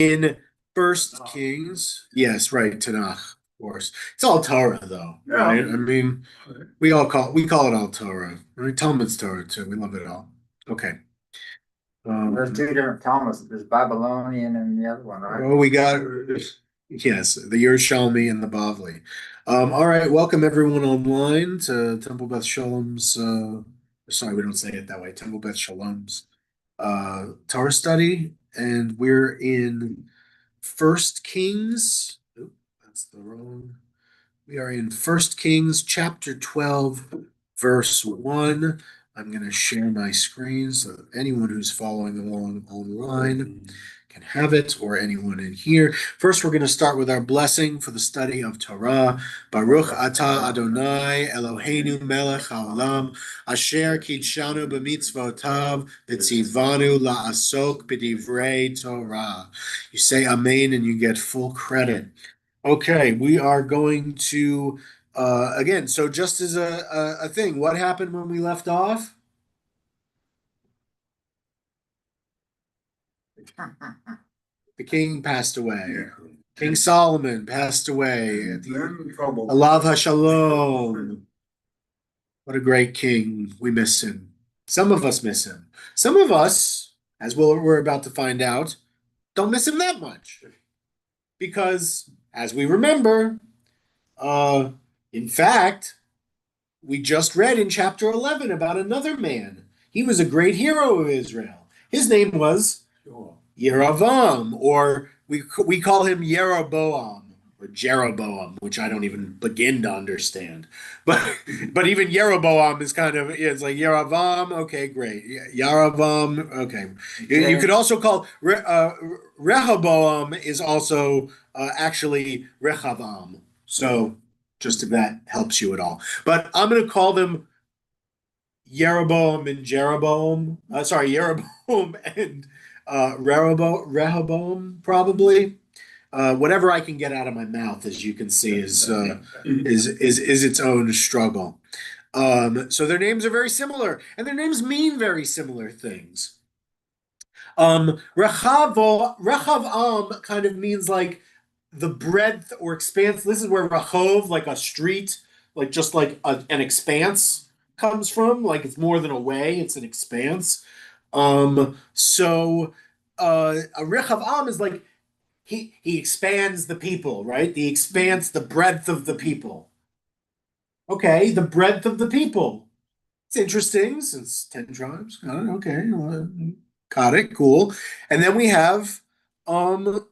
in First Kings. Yes, right, Tanakh, of course. It's all Torah, though, right? I mean, we call it all Torah. I mean, Talmud's Torah too. We love it all. Okay. There's two different Talmuds. There's Babylonian and the other one, right? Oh, we got yes, the Yerushalmi and the Bavli. All right, welcome everyone online to Temple Beth Shalom's. Sorry, we don't say it that way. Temple Beth Shalom's Torah study, and we're in First Kings. Oop, that's the wrong. We are in First Kings chapter 12, verse 1. I'm going to share my screen so that anyone who's following along online can have it, or anyone in here. First, we're going to start with our blessing for the study of Torah. Baruch atah Adonai Eloheinu melech haolam asher kidshanu b'mitzvotav v'tzivanu la'asok b'divrei Torah. You say amen and you get full credit. Okay, we are going to again. So just as a thing, what happened when we left off? The king passed away. King Solomon passed away. Alav Hashalom. What a great king. We miss him. Some of us miss him. Some of us, as we're about to find out, don't miss him that much. Because, as we remember, in fact, we just read in chapter 11 about another man. He was a great hero of Israel. His name was Yeravam, or we call him Yeroboam or Jeroboam, which I don't even begin to understand. But even Yeroboam is kind of, it's like Yeravam. Okay, great. Yeravam. Okay. You could also call Rehoboam is also actually Rehavam. So just if that helps you at all. But I'm going to call them Jeroboam and Jeroboam. Jeroboam and Rehoboam, probably. Whatever I can get out of my mouth, as you can see, is its own struggle. So their names are very similar, and their names mean very similar things. Rechavam kind of means like the breadth or expanse. This is where Rachov, like a street, like just like an expanse, comes from. Like it's more than a way; it's an expanse. So a Rechavam is like he expands the people, right? He expands the breadth of the people. Okay, the breadth of the people. It's interesting since 10 tribes. Okay, got it. Cool. And then we have so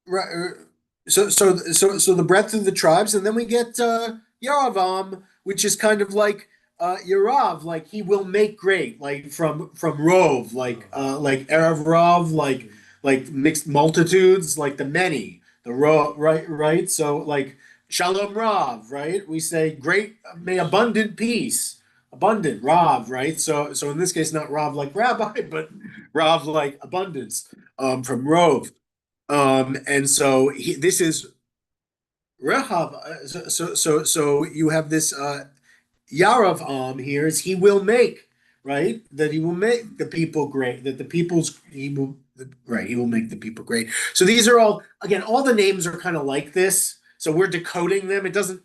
the breadth of the tribes, and then we get Yaravam, which is kind of like Yarav, like he will make great, like from Rov, like Erev Rav, like mixed multitudes, like the many, the Rov, right. So like Shalom Rav, right? We say great, may abundant peace, abundant Rav, right? So in this case, not Rav like rabbi, but Rav like abundance, from Rov. And so this is Rehav. So you have this Yarav here is he will make, right, that he will make the people great, that the people's he will, right, he will make the people great. So these are all, again, all the names are kind of like this. So we're decoding them. It doesn't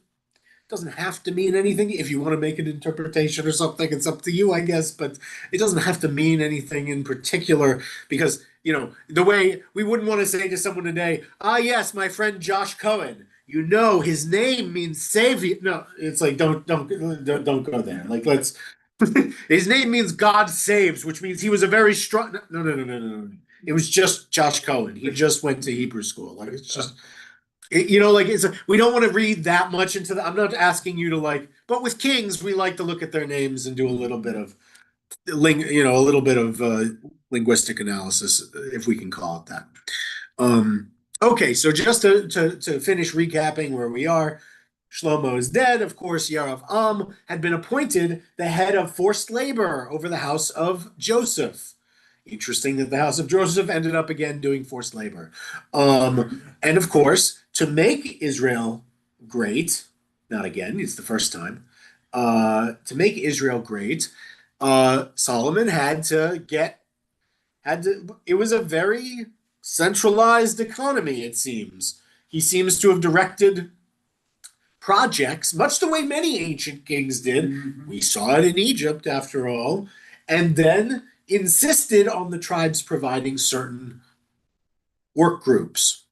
have to mean anything. If you want to make an interpretation or something, it's up to you, I guess, but it doesn't have to mean anything in particular, because the way we wouldn't want to say to someone today, yes, my friend Josh Cohen, his name means savior. No, it's like don't go there. Like, let's his name means God saves, which means he was a very strong. No. It was just Josh Cohen. He just went to Hebrew school. Like, it's just we don't want to read that much into that. I'm not asking you to but with kings, we like to look at their names and do a little bit of linguistic analysis, if we can call it that. Okay, so just to finish recapping where we are, Shlomo is dead. Of course, Yarav had been appointed the head of forced labor over the house of Joseph. Interesting that the house of Joseph ended up again doing forced labor. And of course, to make Israel great, not again, it's the first time, to make Israel great, Solomon it was a very centralized economy, it seems. He seems to have directed projects, much the way many ancient kings did. Mhm. We saw it in Egypt, after all, and then insisted on the tribes providing certain work groups.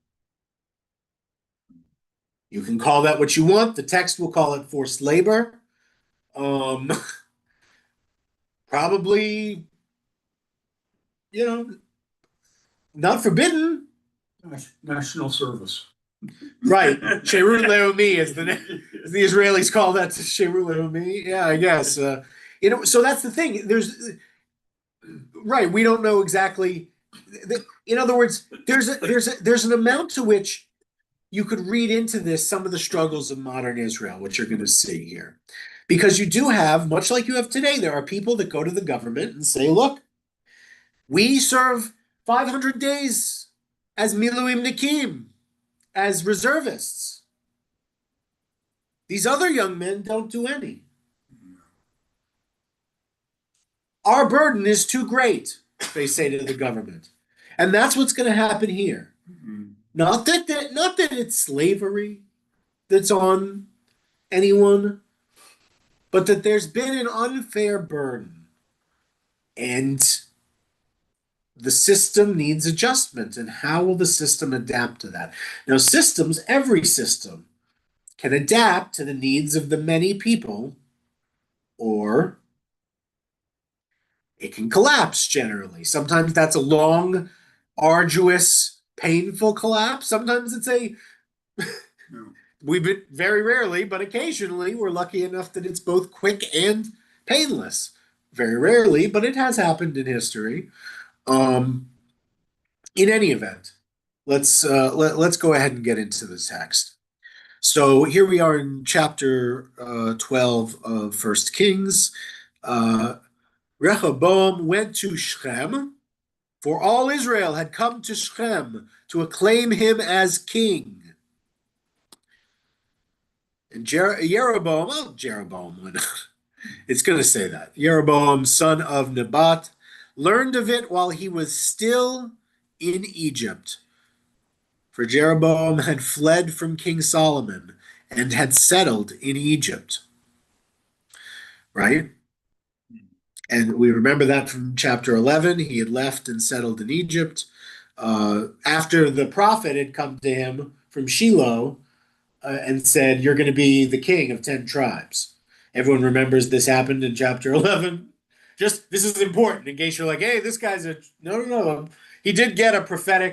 You can call that what you want. The text will call it forced labor. Um, Probably, not forbidden. National service. Right. Sherut Leomi as the Israelis call that Sherut Leomi. Yeah, I guess. So that's the thing. Right. We don't know exactly. In other words, there's an amount to which you could read into this some of the struggles of modern Israel, which you're going to see here. Because you do have, much like you have today, there are people that go to the government and say, look, we serve 500 days as Miluim Nikim, as reservists. These other young men don't do any. Our burden is too great, they say to the government. And that's what's going to happen here. Mhm. Not that it's slavery that's on anyone, but that there's been an unfair burden. And the system needs adjustment. And how will the system adapt to that? Now, every system can adapt to the needs of the many people, or it can collapse generally. Sometimes that's a long, arduous, painful collapse. Sometimes it's No. we've been very rarely, but occasionally we're lucky enough that it's both quick and painless. Very rarely, but it has happened in history. In any event, let's go ahead and get into the text. So here we are in chapter 12 of First Kings. Rehoboam went to Shechem, for all Israel had come to Shechem to acclaim him as king. And Jeroboam, it's going to say that. Jeroboam, son of Nebat, learned of it while he was still in Egypt. For Jeroboam had fled from King Solomon and had settled in Egypt. Right? And we remember that from chapter 11. He had left and settled in Egypt. After the prophet had come to him from Shiloh and said, you're going to be the king of 10 tribes. Everyone remembers this happened in chapter 11. Just, this is important in case you're like, hey, this guy's no. He did get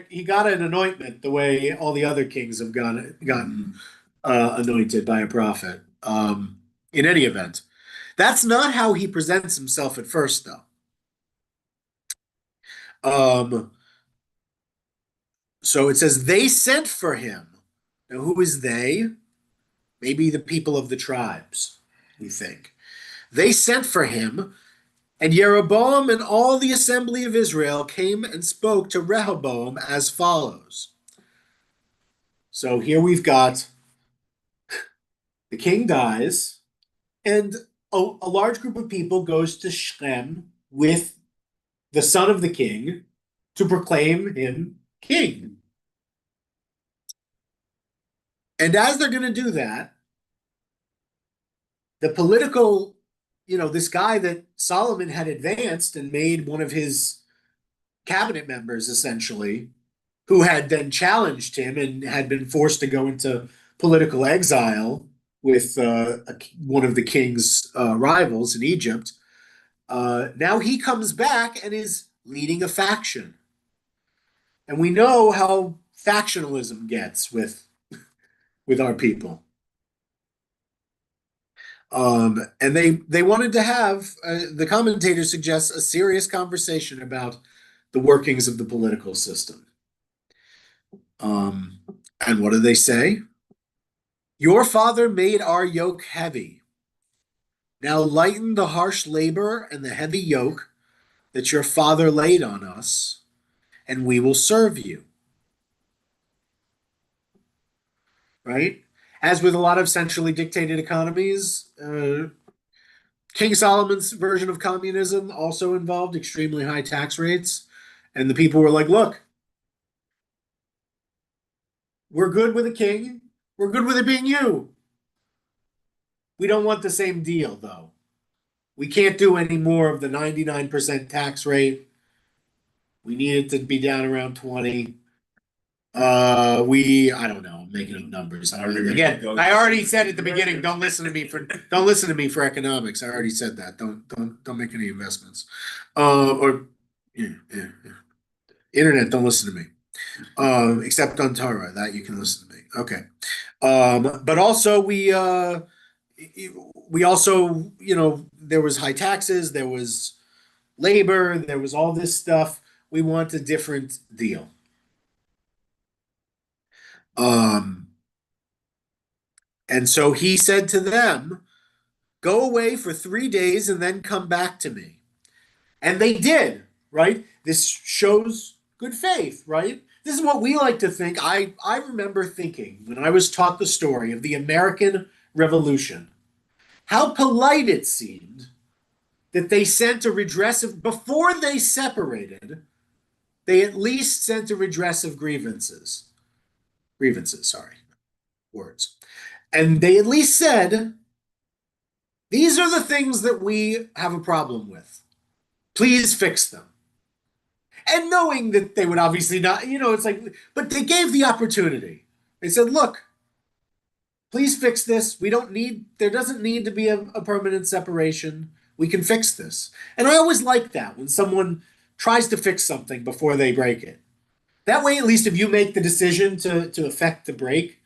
he got an anointment the way all the other kings have gotten anointed by a prophet. In any event, that's not how he presents himself at first, though. So it says they sent for him. Now, who is they? Maybe the people of the tribes, we think. They sent for him, and Jeroboam and all the assembly of Israel came and spoke to Rehoboam as follows. So here we've got the king dies, and a large group of people goes to Shechem with the son of the king to proclaim him king. And as they're going to do that, the political, this guy that Solomon had advanced and made one of his cabinet members, essentially, who had then challenged him and had been forced to go into political exile with one of the king's rivals in Egypt. Now he comes back and is leading a faction. And we know how factionalism gets with our people. And they wanted to have, the commentator suggests, a serious conversation about the workings of the political system. And what do they say? Your father made our yoke heavy. Now lighten the harsh labor and the heavy yoke that your father laid on us, and we will serve you. Right? As with a lot of centrally dictated economies, King Solomon's version of communism also involved extremely high tax rates. And the people were like, look, we're good with a king. We're good with it being you. We don't want the same deal, though. We can't do any more of the 99% tax rate. We need it to be down around 20. I don't know, I'm making up numbers. Again, I already said at the beginning, don't listen to me for economics. I already said that. Don't make any investments. Yeah. Internet, don't listen to me. Except on Torah, that you can listen to me. Okay. But also we also, there was high taxes, there was labor, there was all this stuff. We want a different deal. And so he said to them, go away for 3 days and then come back to me. And they did, right? This shows good faith, right? This is what we like to think. I remember thinking when I was taught the story of the American Revolution, how polite it seemed that they sent a redress of, before they separated, they at least sent a redress of grievances. Words. And they at least said, these are the things that we have a problem with. Please fix them. And knowing that they would obviously not, it's like, but they gave the opportunity. They said, look, please fix this. There doesn't need to be a permanent separation. We can fix this. And I always like that when someone tries to fix something before they break it. That way, at least if you make the decision to effect the break,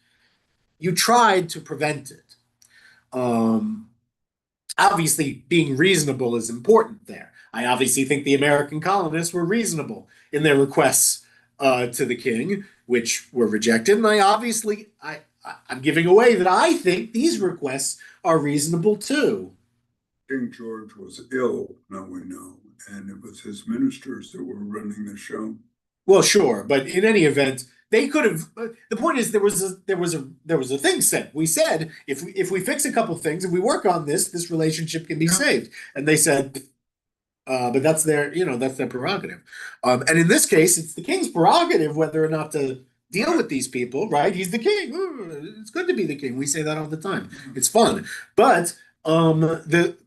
you tried to prevent it. Obviously, being reasonable is important there. I obviously think the American colonists were reasonable in their requests to the king, which were rejected. And I'm giving away that I think these requests are reasonable too. King George was ill, now we know, and it was his ministers that were running the show. Well, sure, but in any event, they could have. The point is, there was a thing said. We said if we fix a couple things, if we work on this relationship can be saved. And they said, but that's their prerogative. And in this case, it's the king's prerogative whether or not to deal with these people. Right? He's the king. Ooh, it's good to be the king. We say that all the time. It's fun. But the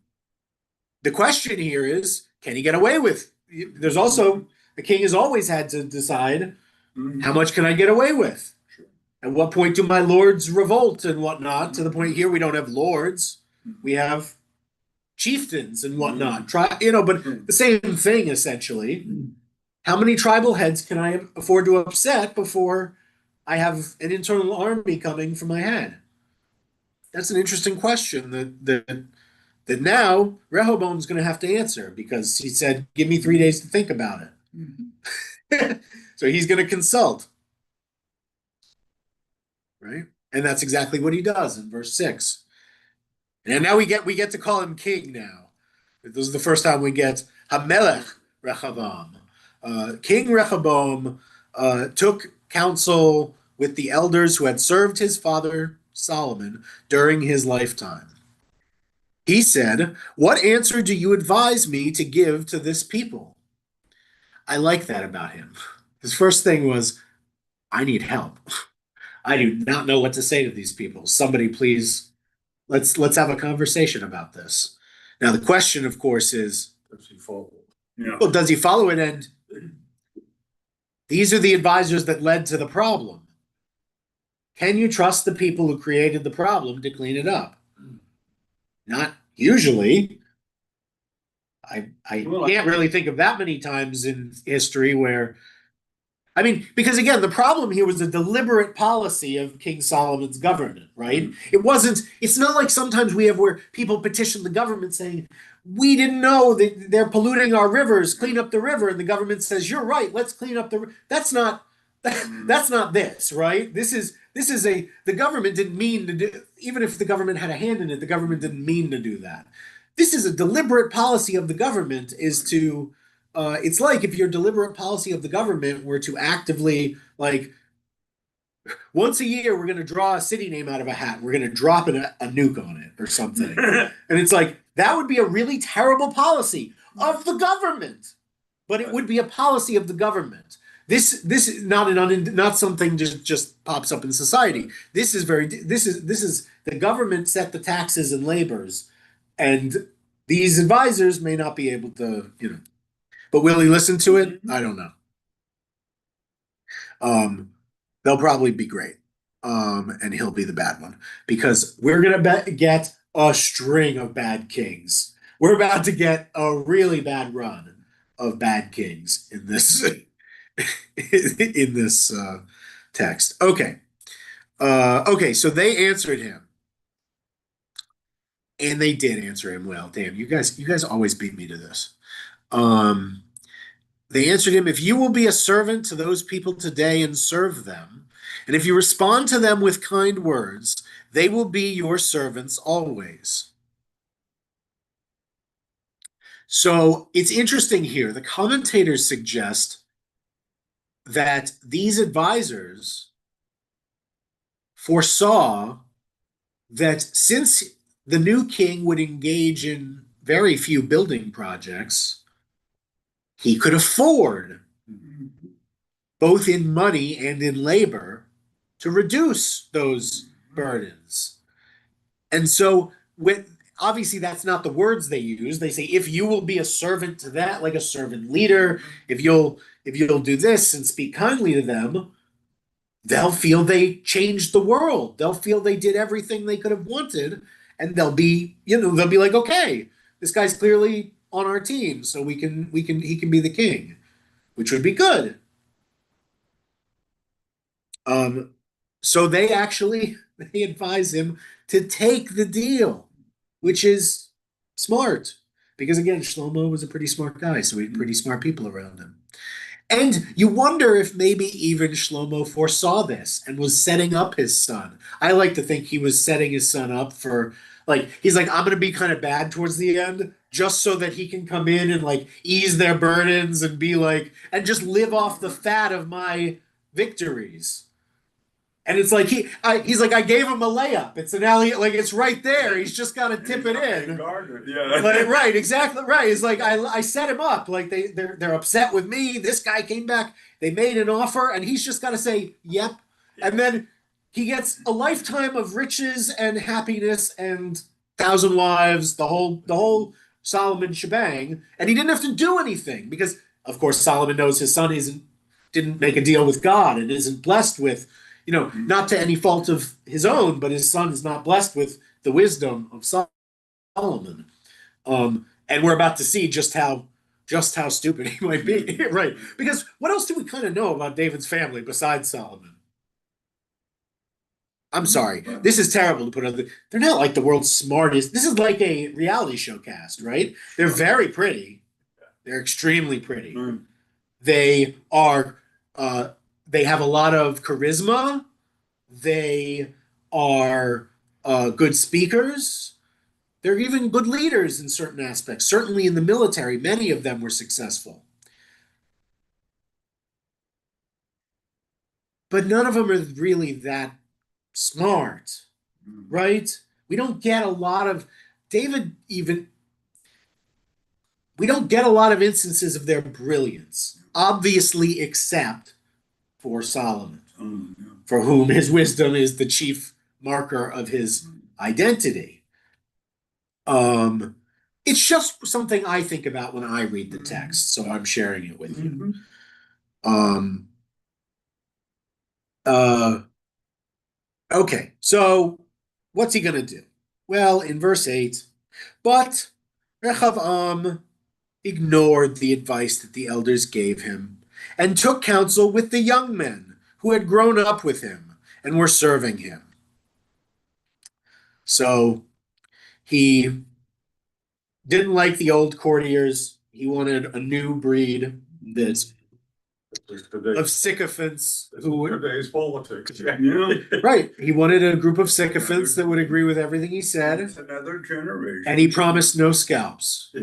question here is, can he get away with? There's also. The king has always had to decide, how much can I get away with? At what point do my lords revolt and whatnot? To the point here, we don't have lords. We have chieftains and whatnot. But the same thing, essentially. How many tribal heads can I afford to upset before I have an internal army coming for my head? That's an interesting question that now Rehoboam's going to have to answer, because he said, give me 3 days to think about it. So he's going to consult, right? And that's exactly what he does in verse 6. And now we get to call him king now. This is the first time we get Hamelech Rehoboam. King Rehoboam took counsel with the elders who had served his father Solomon during his lifetime. He said, what answer do you advise me to give to this people? I like that about him. His first thing was, I need help. I do not know what to say to these people. Somebody please, let's have a conversation about this. Now the question, of course, is, Does he follow? Well, does he follow it? And these are the advisors that led to the problem. Can you trust the people who created the problem to clean it up? Not usually. I can't really think of that many times in history where, because again, the problem here was a deliberate policy of King Solomon's government, right? It's not like sometimes we have where people petition the government saying, we didn't know that they're polluting our rivers, clean up the river. And the government says, you're right, let's clean up the river. That's not this, right? The government didn't mean to do, even if the government had a hand in it, the government didn't mean to do that. This is a deliberate policy of the government is to, it's like if your deliberate policy of the government were to actively, like, once a year, we're going to draw a city name out of a hat. We're going to drop a nuke on it or something. And it's like, that would be a really terrible policy of the government. But it would be a policy of the government. this is not something just pops up in society. This is the government set the taxes and labors, and these advisors may not be able to, but will he listen to it? I don't know. They'll probably be great. And he'll be the bad one because we're gonna get a string of bad kings. We're about to get a really bad run of bad kings in this in this text. Okay. Okay, so they answered him. And they did answer him well. Damn, you guys always beat me to this. Um, they answered him, if you will be a servant to those people today and serve them, and if you respond to them with kind words, they will be your servants always. So it's interesting here. The commentators suggest that these advisors foresaw that since the new king would engage in very few building projects, he could afford, both in money and in labor, to reduce those burdens. And so, obviously, that's not the words they use. They say, if you will be a servant to that, like a servant leader, if you'll do this and speak kindly to them, they'll feel they changed the world. They'll feel they did everything they could have wanted, and they'll be like, okay, this guy's clearly on our team, so he can be the king, which would be good. So they advise him to take the deal, which is smart, because again, Shlomo was a pretty smart guy, so he had pretty smart people around him. And you wonder if maybe even Shlomo foresaw this and was setting up his son. I like to think he was setting his son up for, he's like, I'm going to be kind of bad towards the end, just so that he can come in and ease their burdens and be and just live off the fat of my victories. And it's like he's like, I gave him a layup. It's an alley, it's right there. He's just got to tip it in. Yeah. Right, exactly right. It's like I set him up. They're upset with me. This guy came back. They made an offer, and he's just got to say yep. And then he gets a lifetime of riches and happiness and 1,000 wives, the whole Solomon shebang. And he didn't have to do anything because, of course, Solomon knows his son didn't make a deal with God and isn't blessed with. Not to any fault of his own, but his son is not blessed with the wisdom of Solomon. And we're about to see just how stupid he might be, right? Because what else do we kind of know about David's family besides Solomon? I'm sorry, this is terrible to put on. They're not like the world's smartest. This is like a reality show cast, right? They're very pretty. They're extremely pretty. They are. They have a lot of charisma. They are good speakers. They're even good leaders in certain aspects. Certainly in the military, many of them were successful. But none of them are really that smart, right? We don't get a lot of we don't get a lot of instances of their brilliance, obviously, except for Solomon, for whom his wisdom is the chief marker of his identity. It's just something I think about when I read the text, so I'm sharing it with you. Okay, so what's he gonna do? Well, in verse 8, but Rechavam ignored the advice that the elders gave him and took counsel with the young men who had grown up with him and were serving him. So he didn't like the old courtiers. He wanted a new breed of sycophants Today's politics. Yeah. Right. He wanted a group of sycophants that would agree with everything he said. It's another generation. And he promised no scalps.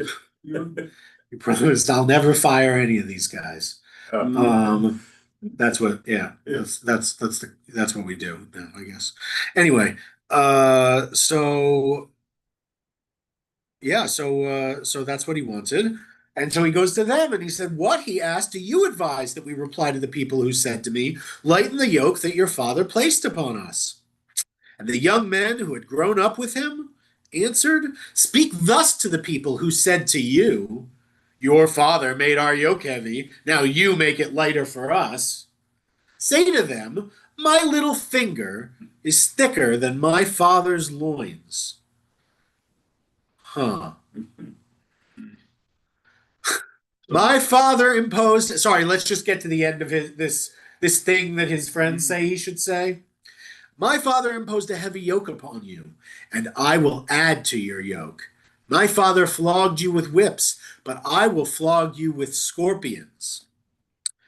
Yeah. He promised, I'll never fire any of these guys. That's what, that's what we do now, I guess. Anyway, so that's what he wanted. And so he goes to them and he said, "What?" He asked, "Do you advise that we reply to the people who said to me, 'Lighten the yoke that your father placed upon us?'" And the young men who had grown up with him answered, "Speak thus to the people who said to you, 'Your father made our yoke heavy, now you make it lighter for us.' Say to them, 'My little finger is thicker than my father's loins.'" Huh. My father imposed. Sorry, let's just get to the end of this thing that his friends say he should say. "My father imposed a heavy yoke upon you, and I will add to your yoke. My father flogged you with whips, but I will flog you with scorpions."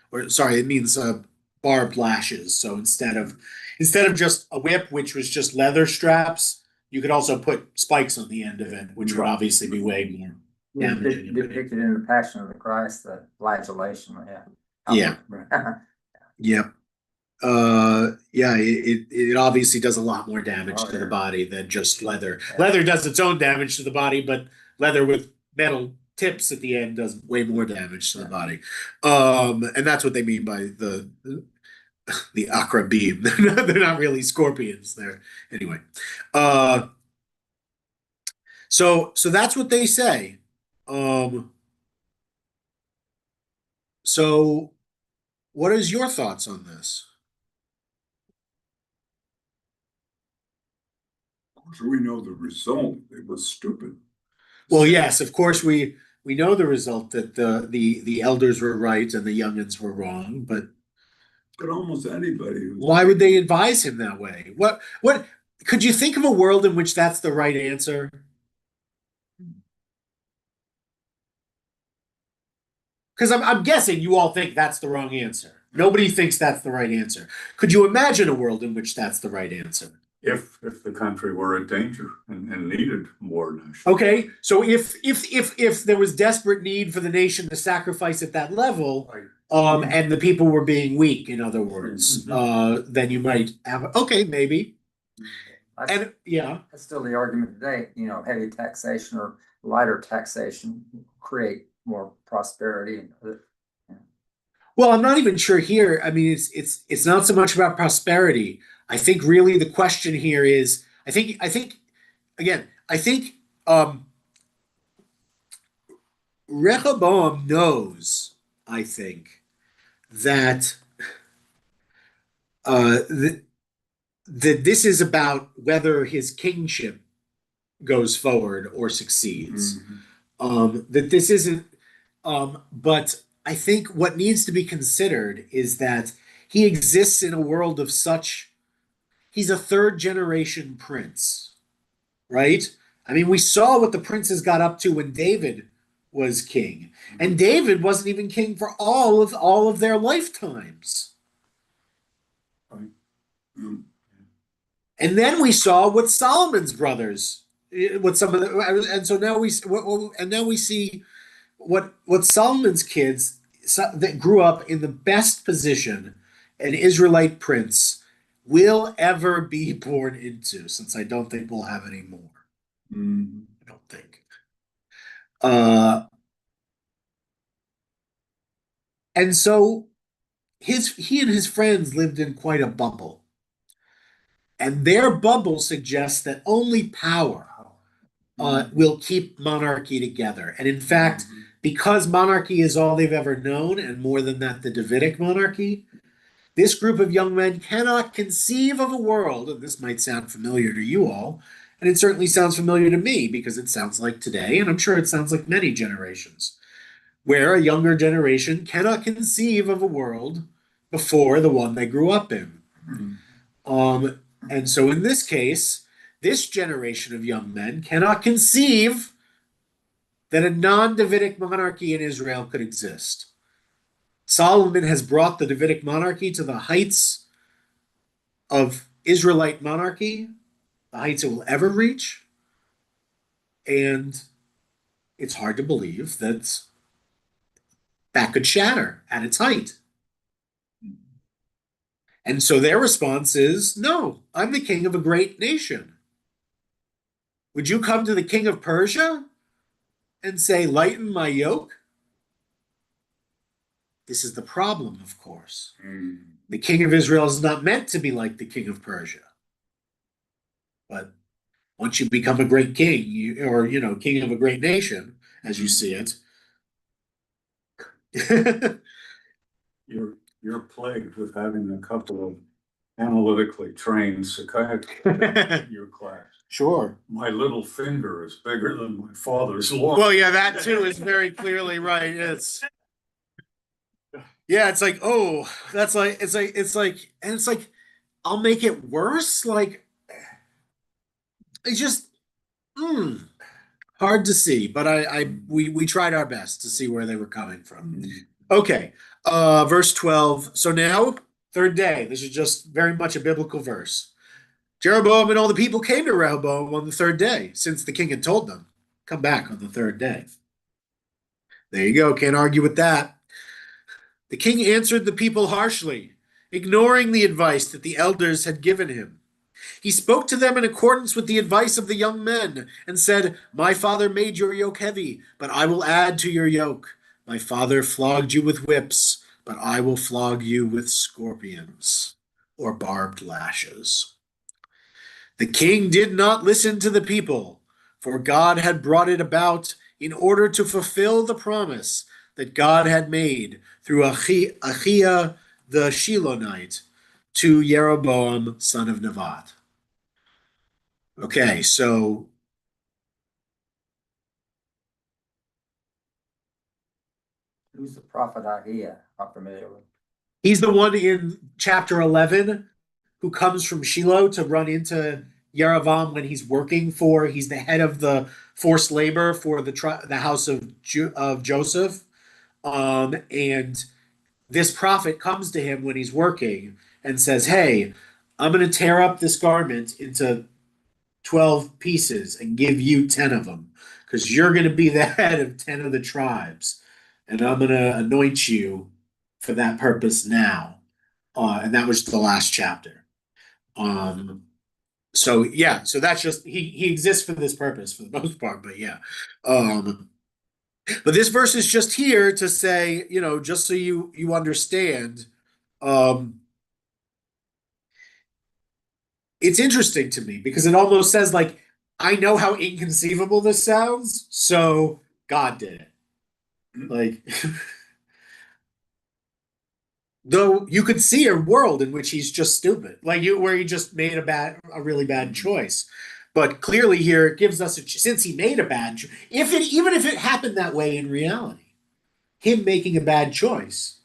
Or sorry, it means barbed lashes. So instead of just a whip, which was just leather straps, you could also put spikes on the end of it, which would obviously be way more damaging. Depicted in the Passion of the Christ, the flagellation. Yeah. Yep. Yeah, it obviously does a lot more damage to the body than just leather. Yeah. Leather does its own damage to the body, but leather with metal tips at the end does way more damage to the body. And that's what they mean by the Akra beam. They're not really scorpions. They're anyway. So that's what they say. So what is your thoughts on this? So we know the result. It was stupid. Well, yes, of course we know the result that the elders were right and the youngins were wrong, but almost anybody. Why would they advise him that way? What could you think of a world in which that's the right answer? Because I'm guessing you all think that's the wrong answer. Nobody thinks that's the right answer. Could you imagine a world in which that's the right answer? If the country were in danger and needed more national. Okay, so if there was desperate need for the nation to sacrifice at that level, and the people were being weak, in other words, then you might have maybe. And yeah, that's still the argument today. Heavy taxation or lighter taxation create more prosperity. Well, I'm not even sure here. I mean, it's not so much about prosperity. I think really the question here is, I think Rehoboam knows, I think, that that this is about whether his kingship goes forward or succeeds. That this isn't. But I think what needs to be considered is that he exists in a world of such. He's a third generation prince, right? I mean, we saw what the princes got up to when David was king, and David wasn't even king for all of their lifetimes. And then we saw what Solomon's brothers, what some of the, and so now we see what Solomon's kids that grew up in the best position an Israelite prince will ever be born into, since I don't think we'll have any more. I don't think. And so he and his friends lived in quite a bubble. And their bubble suggests that only power will keep monarchy together. And in fact, because monarchy is all they've ever known, and more than that, the Davidic monarchy, this group of young men cannot conceive of a world, and this might sound familiar to you all, and it certainly sounds familiar to me because it sounds like today, and I'm sure it sounds like many generations, where a younger generation cannot conceive of a world before the one they grew up in. And so in this case, this generation of young men cannot conceive that a non-Davidic monarchy in Israel could exist. Solomon has brought the Davidic monarchy to the heights of Israelite monarchy, the heights it will ever reach. And it's hard to believe that could shatter at its height. And so their response is, no, I'm the king of a great nation. Would you come to the king of Persia and say, lighten my yoke? This is the problem, of course. Mm. The king of Israel is not meant to be like the king of Persia. But once you become a great king, or king of a great nation, as you see it, You're plagued with having a couple of analytically trained psychiatrists in your class. sure. My little finger is bigger than my father's long. Well, yeah, that too is very clearly right. It's like, oh, and it's like, I'll make it worse. Like, it's just hard to see, but we tried our best to see where they were coming from. Okay, verse 12. So now, third day. This is just very much a biblical verse. Jeroboam and all the people came to Rehoboam on the third day, since the king had told them, come back on the third day. There you go. Can't argue with that. The king answered the people harshly, ignoring the advice that the elders had given him. He spoke to them in accordance with the advice of the young men and said, my father made your yoke heavy, but I will add to your yoke. My father flogged you with whips, but I will flog you with scorpions or barbed lashes. The king did not listen to the people, for God had brought it about in order to fulfill the promise that God had made through Achiah the Shilonite to Jeroboam, son of Nevat. Okay, so Who's the prophet Ahia? I'm familiar with. he's the one in chapter 11 who comes from Shiloh to run into Yerovam when he's working he's the head of the forced labor for the house of Joseph. And this prophet comes to him when he's working and says, hey, I'm going to tear up this garment into 12 pieces and give you 10 of them because you're going to be the head of 10 of the tribes. And I'm going to anoint you for that purpose now. And that was the last chapter. So that's just, he exists for this purpose for the most part, but yeah. But this verse is just here to say, just so you understand, it's interesting to me because it almost says like, I know how inconceivable this sounds, so God did it. Like, though you could see a world in which he's just stupid, where he just made a really bad choice. But clearly here it gives us since he made a bad choice, even if it happened that way in reality, him making a bad choice,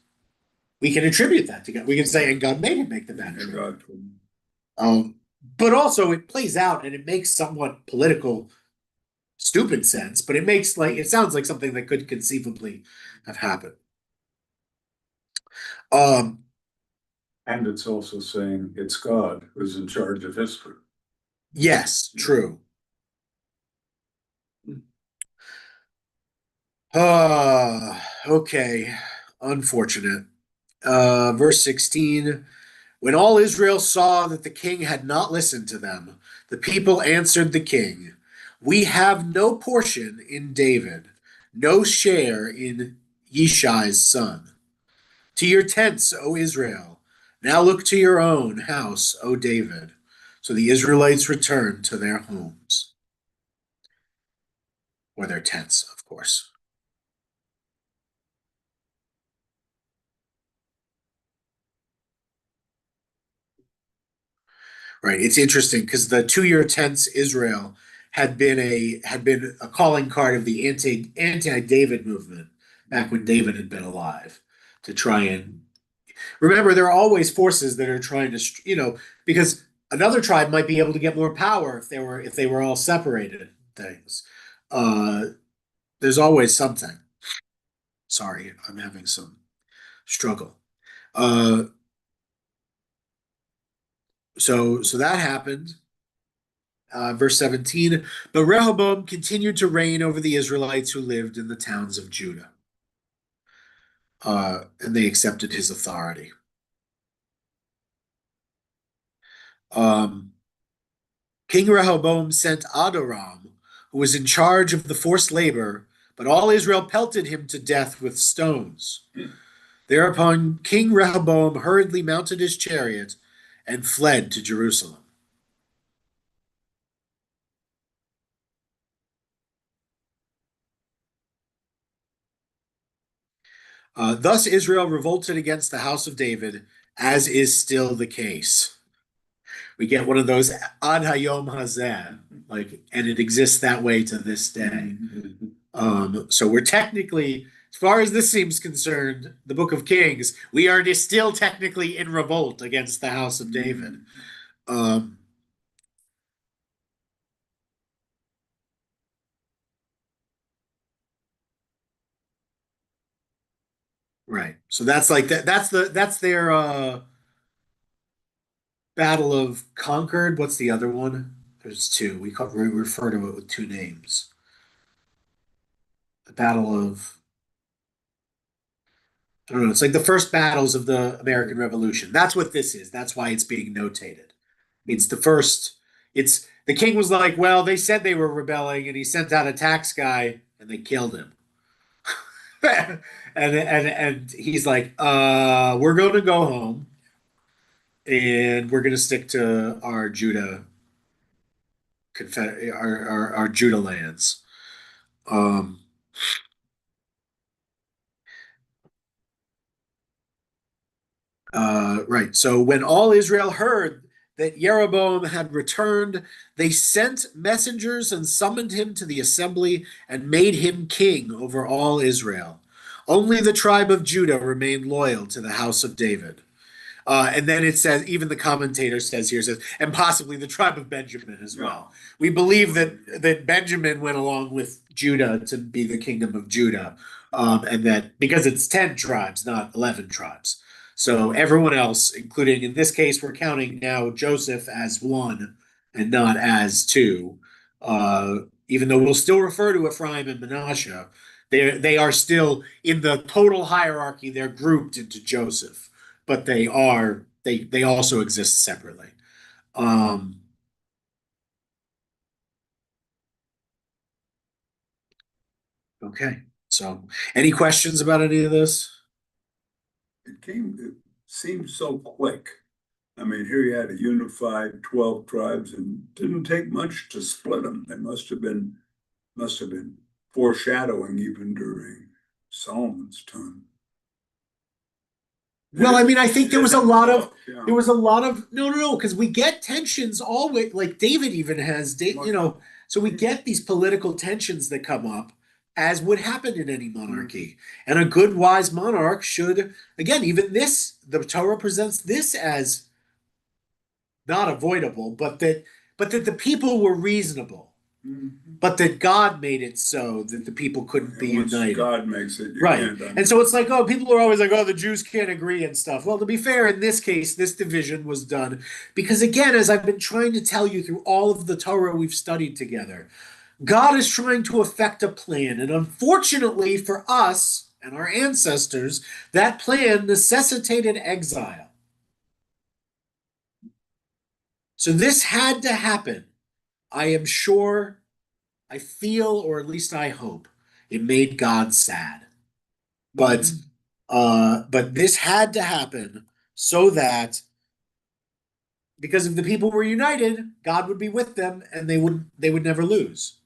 we can attribute that to God. We can say, and God made him make the bad choice. But also it plays out and it makes somewhat political stupid sense, but it sounds like something that could conceivably have happened. And it's also saying it's God who's in charge of history. Yes, true. Okay. Unfortunate. Verse 16. When all Israel saw that the king had not listened to them, the people answered the king, we have no portion in David, no share in Yishai's son. To your tents, O Israel. Now look to your own house, O David. So the Israelites returned to their homes. Or their tents, of course. Right. It's interesting because the 2-year tents Israel had been a calling card of the anti-David movement back when David had been alive to try and remember there are always forces that are trying to because another tribe might be able to get more power if they were all separated things. There's always something. Sorry, I'm having some struggle. So that happened. Verse 17, but Rehoboam continued to reign over the Israelites who lived in the towns of Judah. And they accepted his authority. King Rehoboam sent Adoram, who was in charge of the forced labor, but all Israel pelted him to death with stones. Thereupon King Rehoboam hurriedly mounted his chariot and fled to Jerusalem. Thus Israel revolted against the house of David, as is still the case. We get one of those ad hayom hazeh, like, and it exists that way to this day. So we're technically, as far as this seems concerned, the Book of Kings, we are still technically in revolt against the house of David. Right. So that's like that. That's their Battle of Concord. What's the other one? There's two. We refer to it with two names. The Battle of, I don't know. It's like the first battles of the American Revolution. That's what this is. That's why it's being notated. It's the first. It's the king was like, well, they said they were rebelling, and he sent out a tax guy, and they killed him. and he's like, we're going to go home, and we're going to stick to our our Judah lands. Right. So when all Israel heard that Jeroboam had returned, they sent messengers and summoned him to the assembly and made him king over all Israel. Only the tribe of Judah remained loyal to the house of David. And then it says, even the commentator says here, says, and possibly the tribe of Benjamin as well. We believe that Benjamin went along with Judah to be the kingdom of Judah, and that because it's 10 tribes, not 11 tribes. So everyone else, including in this case, we're counting now Joseph as one and not as two. Even though we'll still refer to Ephraim and Manasseh, they are still in the total hierarchy. They're grouped into Joseph, but they also exist separately. Okay. So any questions about any of this? It seemed so quick. I mean, here you had a unified 12 tribes and didn't take much to split them. They must have been foreshadowing even during Solomon's time. Well, I mean, I think there was a lot of no, because we get tensions always, like David even has, so we get these political tensions that come up, as would happen in any monarchy. And a good, wise monarch should, again, even this, the Torah presents this as not avoidable, but that the people were reasonable. But that God made it so that the people couldn't be united. God makes it, right. And so it's like, oh, people are always like, oh, the Jews can't agree and stuff. Well, to be fair, in this case, this division was done because, again, as I've been trying to tell you through all of the Torah we've studied together, God is trying to effect a plan. And unfortunately for us and our ancestors, that plan necessitated exile. So this had to happen. I am sure, I feel, or at least I hope, it made God sad. But this had to happen so that, because if the people were united, God would be with them and they would never lose.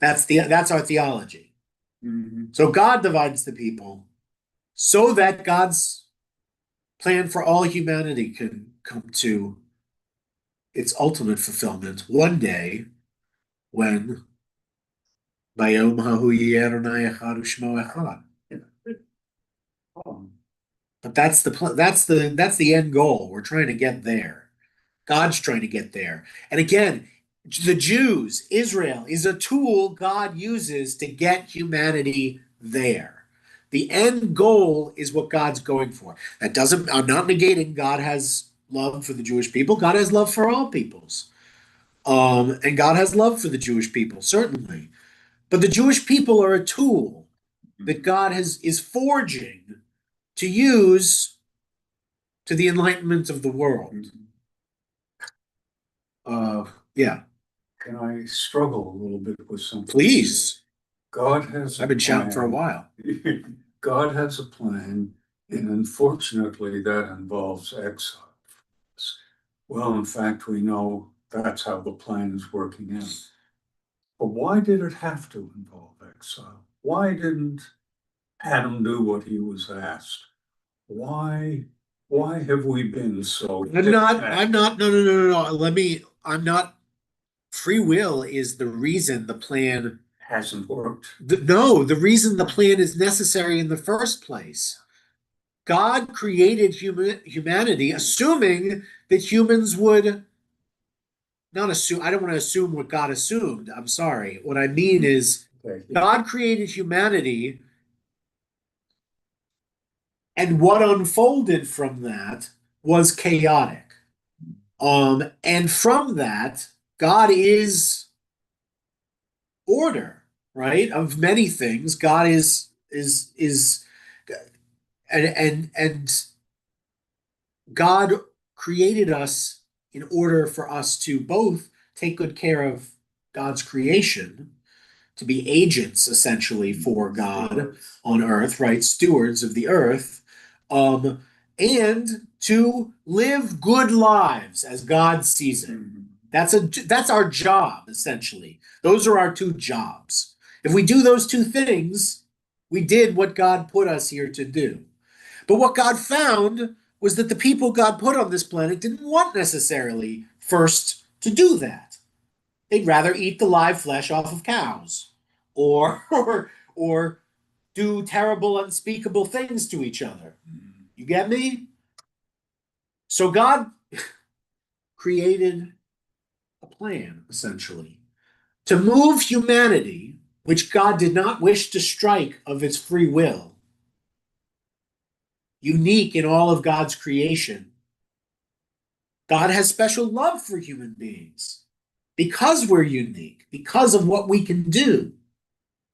That's our theology. So God divides the people so that God's plan for all humanity can come to its ultimate fulfillment one day, when Bayom Hahu Yeh Adonai Echad U'Shmo Echad. But that's the end goal. We're trying to get there. God's trying to get there. And again, the Jews, Israel, is a tool God uses to get humanity there. The end goal is what God's going for. That doesn't, I'm not negating God has love for the Jewish people. God has love for all peoples. And God has love for the Jewish people, certainly. But the Jewish people are a tool that God is forging to use to the enlightenment of the world. Yeah. Can I struggle a little bit with something? Please. God has. I've been shouting for a while. God has a plan And unfortunately, that involves exile. Well, in fact, we know that's how the plan is working out. But why did it have to involve exile? Why didn't Adam do what he was asked? Why have we been so? I'm not, no. I'm not, free will is the reason the plan, Hasn't worked. no, the reason the plan is necessary in the first place. God created humanity, assuming that humans would not assume, I don't want to assume what God assumed. I'm sorry. What I mean is, God created humanity, and what unfolded from that was chaotic. And from that, God is order, right? Of many things. God is and God created us in order for us to both take good care of God's creation, to be agents essentially for God on earth, right? Stewards of the earth, and to live good lives as God sees it. That's our job, essentially. Those are our two jobs. If we do those two things, we did what God put us here to do. But what God found was that the people God put on this planet didn't want necessarily first to do that. They'd rather eat the live flesh off of cows, or do terrible, unspeakable things to each other. You get me? So God created a plan, essentially, to move humanity, which God did not wish to strike of its free will, unique in all of God's creation. God has special love for human beings because we're unique, because of what we can do.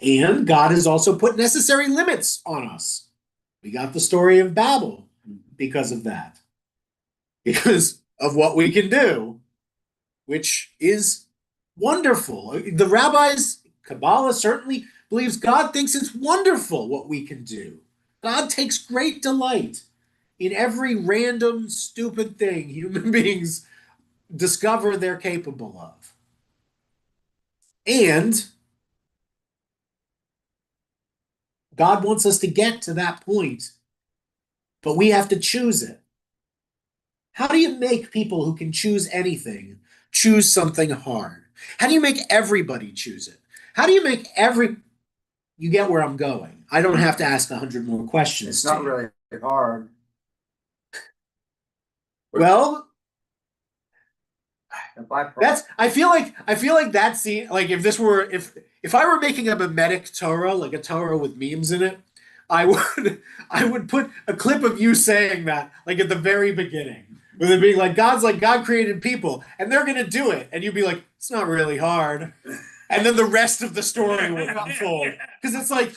And God has also put necessary limits on us. We got the story of Babel because of that, because of what we can do, which is wonderful. The rabbis, Kabbalah certainly believes God thinks it's wonderful what we can do. God takes great delight in every random, stupid thing human beings discover they're capable of. And God wants us to get to that point, but we have to choose it. How do you make people who can choose anything choose something hard? How do you make everybody choose it? How do you make you get where I'm going? I don't have to ask 100 more questions. It's not really hard. Well, That's I feel like that scene, like if I were making a mimetic Torah, like a Torah with memes in it, I would put a clip of you saying that, like at the very beginning, with it being like God created people and they're gonna do it, and you'd be like, it's not really hard, and then the rest of the story would unfold, because it's like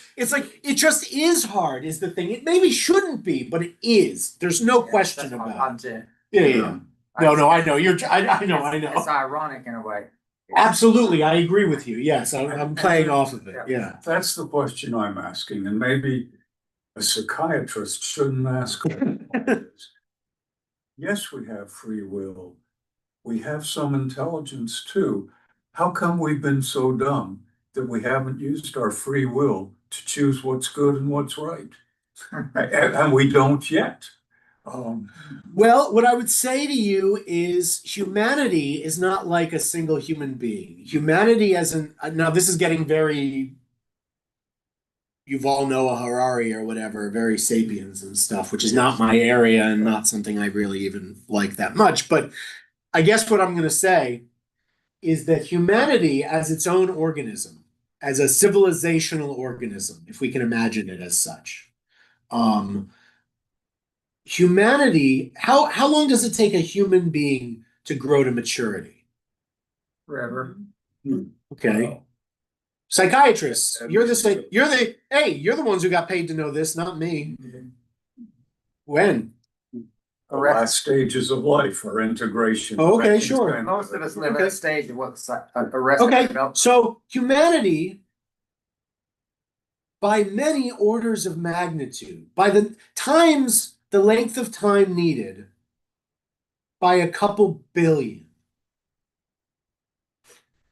it just is hard is the thing. It maybe shouldn't be, but it is. There's no question about it. Yeah. No, I know I know. It's ironic in a way. Absolutely, I agree with you. Yes, I'm playing off of it. Yeah. That's the question I'm asking, and maybe a psychiatrist shouldn't ask. Yes, we have free will. We have some intelligence too. How come we've been so dumb that we haven't used our free will to choose what's good and what's right? And we don't yet. Well, what I would say to you is humanity is not like a single human being. Humanity now this is getting very Yuval Noah Harari or whatever, very sapiens and stuff, which is not my area and not something I really even like that much. But I guess what I'm going to say is that humanity as its own organism, as a civilizational organism, if we can imagine it as such, humanity, how long does it take a human being to grow to maturity? Forever. Okay. Psychiatrists, you're the ones who got paid to know this, not me. When? The last stages of life are integration. Oh, okay, sure. Most of us live at a stage of what's Okay, so humanity, by many orders of magnitude, by the times the length of time needed, by a couple billion.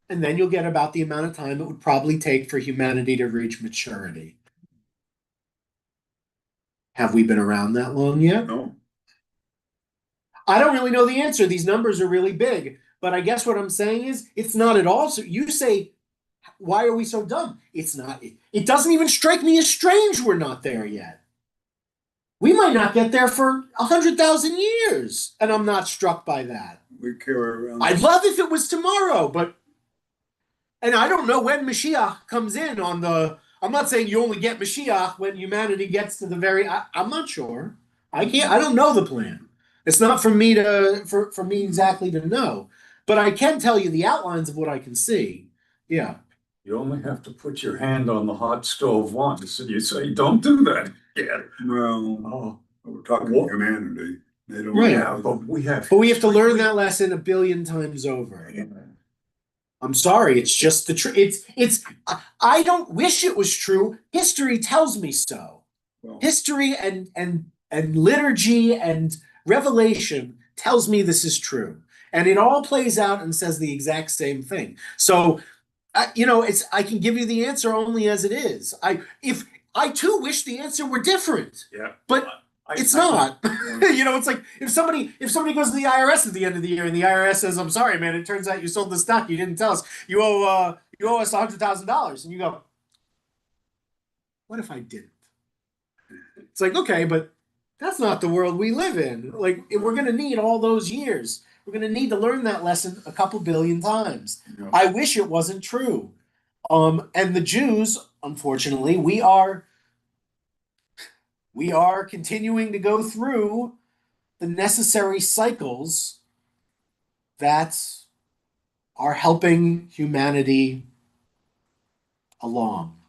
And then you'll get about the amount of time it would probably take for humanity to reach maturity. Have we been around that long yet? No, I don't really know the answer. These numbers are really big. But I guess what I'm saying is it's not at all. So you say, why are we so dumb? It's not. It doesn't even strike me as strange we're not there yet. We might not get there for 100,000 years. And I'm not struck by that. we carry around. I'd love if it was tomorrow, but. And I don't know when Mashiach comes in on the. I'm not saying you only get Mashiach when humanity gets to the very. I'm not sure. I don't know the plan. It's not for me for me exactly to know, but I can tell you the outlines of what I can see. Yeah. You only have to put your hand on the hot stove once, and you say, "Don't do that." Yeah. Well, Oh, we're talking What? humanity. They don't. Right. yeah, but we have. But we have to learn that lesson a billion times over. I'm sorry, it's just the truth. It's. I don't wish it was true. History tells me so. Well, History and liturgy and revelation tells me this is true, and it all plays out and says the exact same thing. So, it's I can give you the answer only as it is. If I too wish the answer were different, Yeah. but it's not. It's like if somebody goes to the IRS at the end of the year and the IRS says, "I'm sorry, man, it turns out you sold the stock. You didn't tell us. You owe us $100,000," and you go, "What if I didn't?" It's like, okay, but that's not the world we live in. Like, we're going to need all those years. We're going to need to learn that lesson a couple billion times. Yeah. I wish it wasn't true. And the Jews, unfortunately, we are continuing to go through the necessary cycles that are helping humanity along.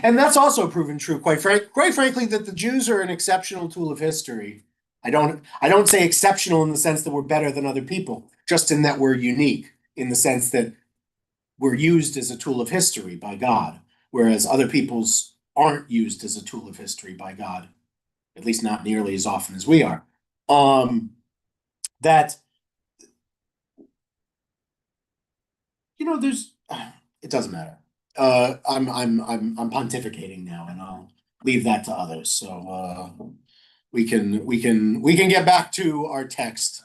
And that's also proven true, quite frankly, that the Jews are an exceptional tool of history. I don't say exceptional in the sense that we're better than other people, just in that we're unique, in the sense that we're used as a tool of history by God, whereas other peoples aren't used as a tool of history by God, at least not nearly as often as we are. That there's it doesn't matter. I'm pontificating now, and I'll leave that to others. So we can get back to our text,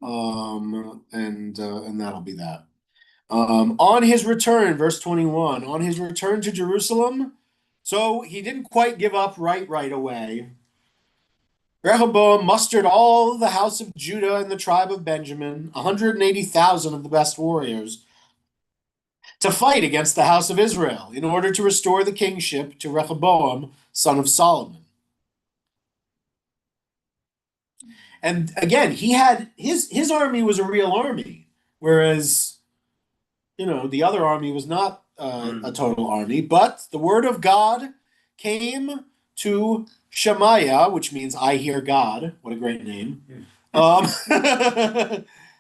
and that'll be that. On his return, verse 21, on his return to Jerusalem, so he didn't quite give up right away. Rehoboam mustered all the house of Judah and the tribe of Benjamin, 180,000 of the best warriors, to fight against the house of Israel in order to restore the kingship to Rehoboam, son of Solomon. And again, he had his army was a real army, whereas the other army was not a total army. But the word of God came to Shemaiah, which means "I hear God." What a great name!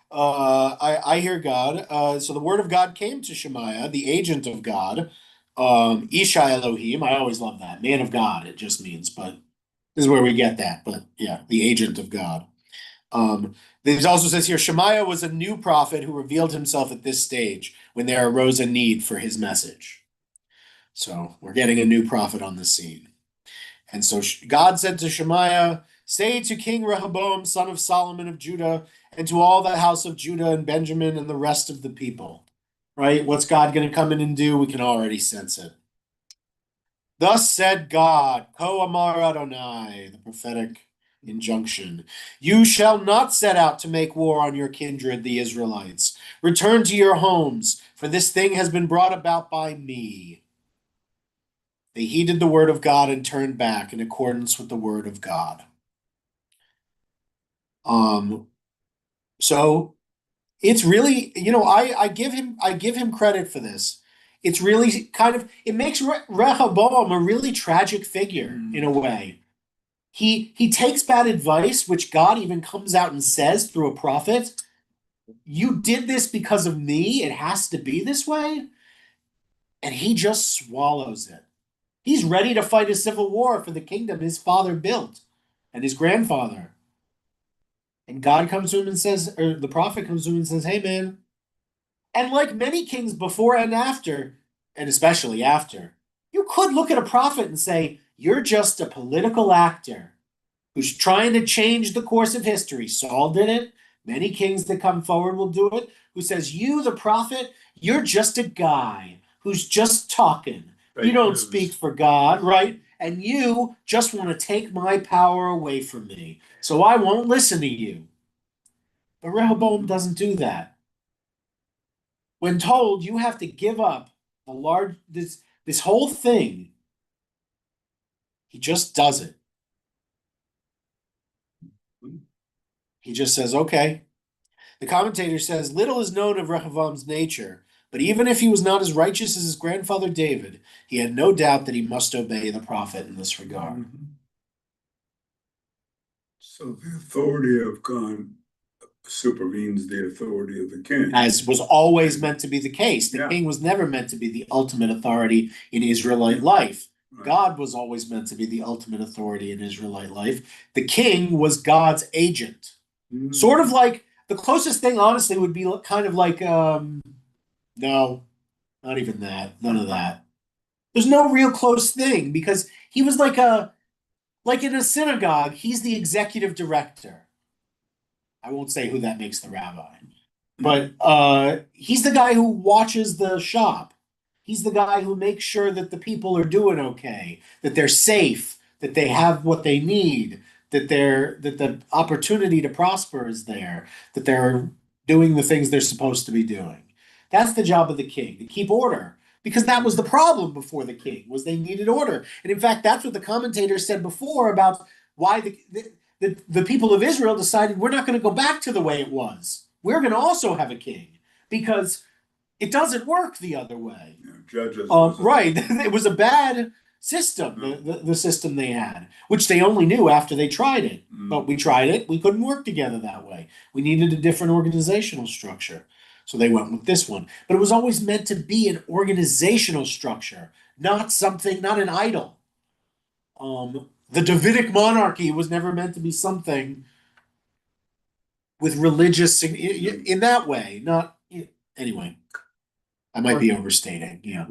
I hear God. So the word of God came to Shemaiah, the agent of God. Isha Elohim. I always love that. Man of God, it just means, but this is where we get that. But yeah, the agent of God. It also says here, Shemaiah was a new prophet who revealed himself at this stage when there arose a need for his message. So we're getting a new prophet on the scene. And so God said to Shemaiah, "Say to King Rehoboam, son of Solomon of Judah, and to all the house of Judah and Benjamin and the rest of the people." Right? What's God going to come in and do? We can already sense it. "Thus said God, Ko Amar Adonai," the prophetic injunction, "you shall not set out to make war on your kindred, the Israelites. Return to your homes, for this thing has been brought about by me." They heeded the word of God and turned back in accordance with the word of God. So it's really, I give him credit for this. It's really it makes Rehoboam a really tragic figure in a way. He takes bad advice, which God even comes out and says through a prophet, "You did this because of me. It has to be this way." and he just swallows it. He's ready to fight a civil war for the kingdom his father built and his grandfather. And God comes to him and says, or the prophet comes to him and says, hey man. And like many kings before and after, and especially after, you could look at a prophet and say, you're just a political actor who's trying to change the course of history. Saul did it. Many kings that come forward will do it. Who says, you, the prophet, you're just a guy who's just talking. You don't speak for God, right? And you just want to take my power away from me. So I won't listen to you. But Rehoboam doesn't do that. When told you have to give up this whole thing, he just does it. He just says, okay. The commentator says, little is known of Rehoboam's nature, but even if he was not as righteous as his grandfather David, he had no doubt that he must obey the prophet in this regard. So the authority of God supervenes the authority of the king. As was always meant to be the case. The Yeah. king was never meant to be the ultimate authority in Israelite life. Right. God was always meant to be the ultimate authority in Israelite life. The king was God's agent. Sort of like, the closest thing, honestly, would be kind of like, no, not even that. None of that. There's no real close thing because he was like in a synagogue, he's the executive director. I won't say who that makes the rabbi, but he's the guy who watches the shop. He's the guy who makes sure that the people are doing okay, that they're safe, that they have what they need, that the opportunity to prosper is there, that they're doing the things they're supposed to be doing. That's the job of the king, to keep order. Because that was the problem before the king, was they needed order. And in fact, that's what the commentator said before about why the people of Israel decided we're not going to go back to the way it was. We're going to also have a king because it doesn't work the other way. Yeah, judges. Right. It was a bad system, the system they had, which they only knew after they tried it. But we tried it. We couldn't work together that way. We needed a different organizational structure. So they went with this one. But it was always meant to be an organizational structure, not an idol. The Davidic monarchy was never meant to be something with religious in that way. Not anyway. I might be overstating. Yeah.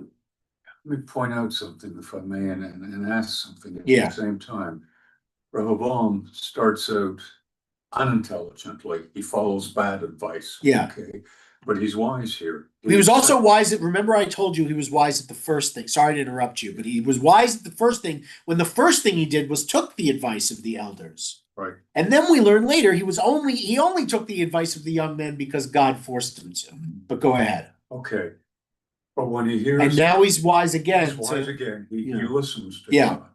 Let me point out something, if I may, and ask something at Yeah. the same time. Rehoboam starts out unintelligently. He follows bad advice. Yeah. Okay. But he's wise here. He was also wise at, remember I told you he was wise at the first thing. Sorry to interrupt you, but he was wise at the first thing when the first thing he did was took the advice of the elders. Right. And then we learn later he only took the advice of the young men because God forced him to. But go ahead. Okay. But when he hears, and now he's wise again. he's wise again. He Yeah. listens to Yeah. God.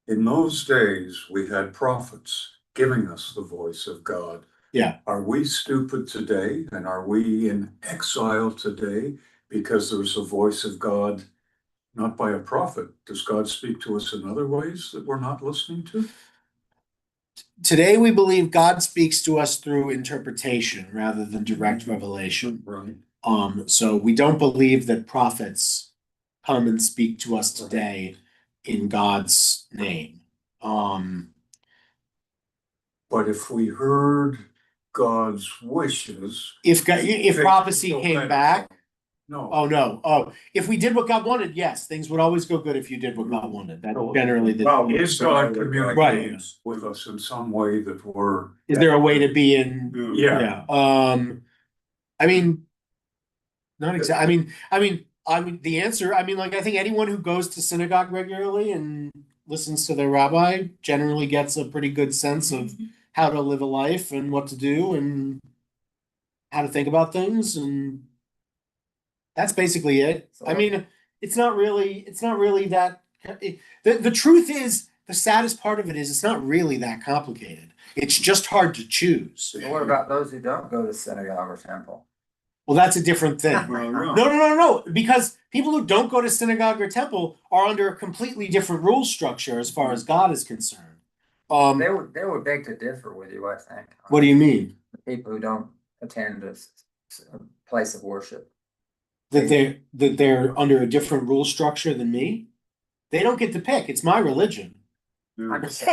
In those days, we had prophets giving us the voice of God. Yeah. Are we stupid today? And are we in exile today because there's a voice of God, not by a prophet? Does God speak to us in other ways that we're not listening to? Today we believe God speaks to us through interpretation rather than direct revelation. Right. So we don't believe that prophets come and speak to us today in God's name. But if we heard God's wishes, If prophecy things came go back, no. oh no, if we did what God wanted, yes, things would always go good if you did what God wanted. That's generally the. Well, Is God communicating Right. with us in some way that we're? Is there a way to be in? Yeah. I mean, not exactly. I mean, the answer. I mean, like I think anyone who goes to synagogue regularly and listens to their rabbi generally gets a pretty good sense of how to live a life and what to do and how to think about things, and that's basically it. I mean, it's not really that. The truth is, the saddest part of it is it's not really that complicated. It's just hard to choose. So what about those who don't go to synagogue or temple? Well, that's a different thing. Well, no. No, because people who don't go to synagogue or temple are under a completely different rule structure as far as God is concerned. They would beg to differ with you, I think. What do you mean? The people who don't attend a place of worship. that they're under a different rule structure than me. They don't get to pick. It's my religion. I'm just-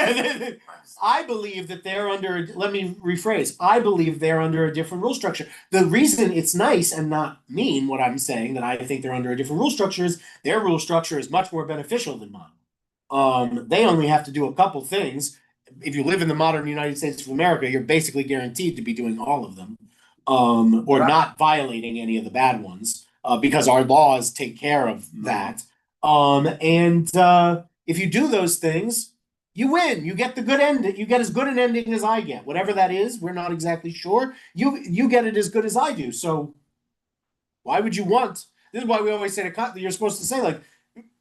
I believe that they're under, let me rephrase, I believe they're under a different rule structure. The reason it's nice and not mean, what I'm saying, that I think they're under a different rule structure is their rule structure is much more beneficial than mine. They only have to do a couple things. If you live in the modern United States of America, you're basically guaranteed to be doing all of them, or not violating any of the bad ones, because our laws take care of that. If you do those things, you win. You get the good ending. You get as good an ending as I get. Whatever that is, we're not exactly sure. You get it as good as I do. So why would you want? This is why we always say to you're supposed to say, like,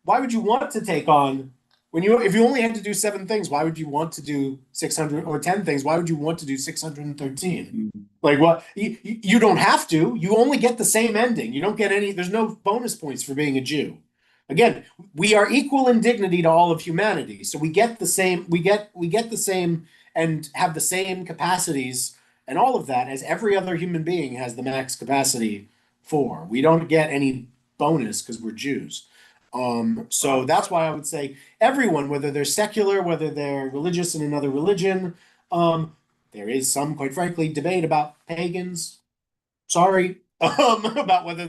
why would you want to take on if you only had to do 7 things? Why would you want to do 600 or 10 things? Why would you want to do 613? Like, what? You don't have to. You only get the same ending. You don't get any. There's no bonus points for being a Jew. Again, we are equal in dignity to all of humanity. So we get the same, we get the same and have the same capacities and all of that as every other human being has the max capacity for. We don't get any bonus because we're Jews. So that's why I would say everyone, whether they're secular, whether they're religious in another religion, there is some, quite frankly, debate about pagans. Sorry, about whether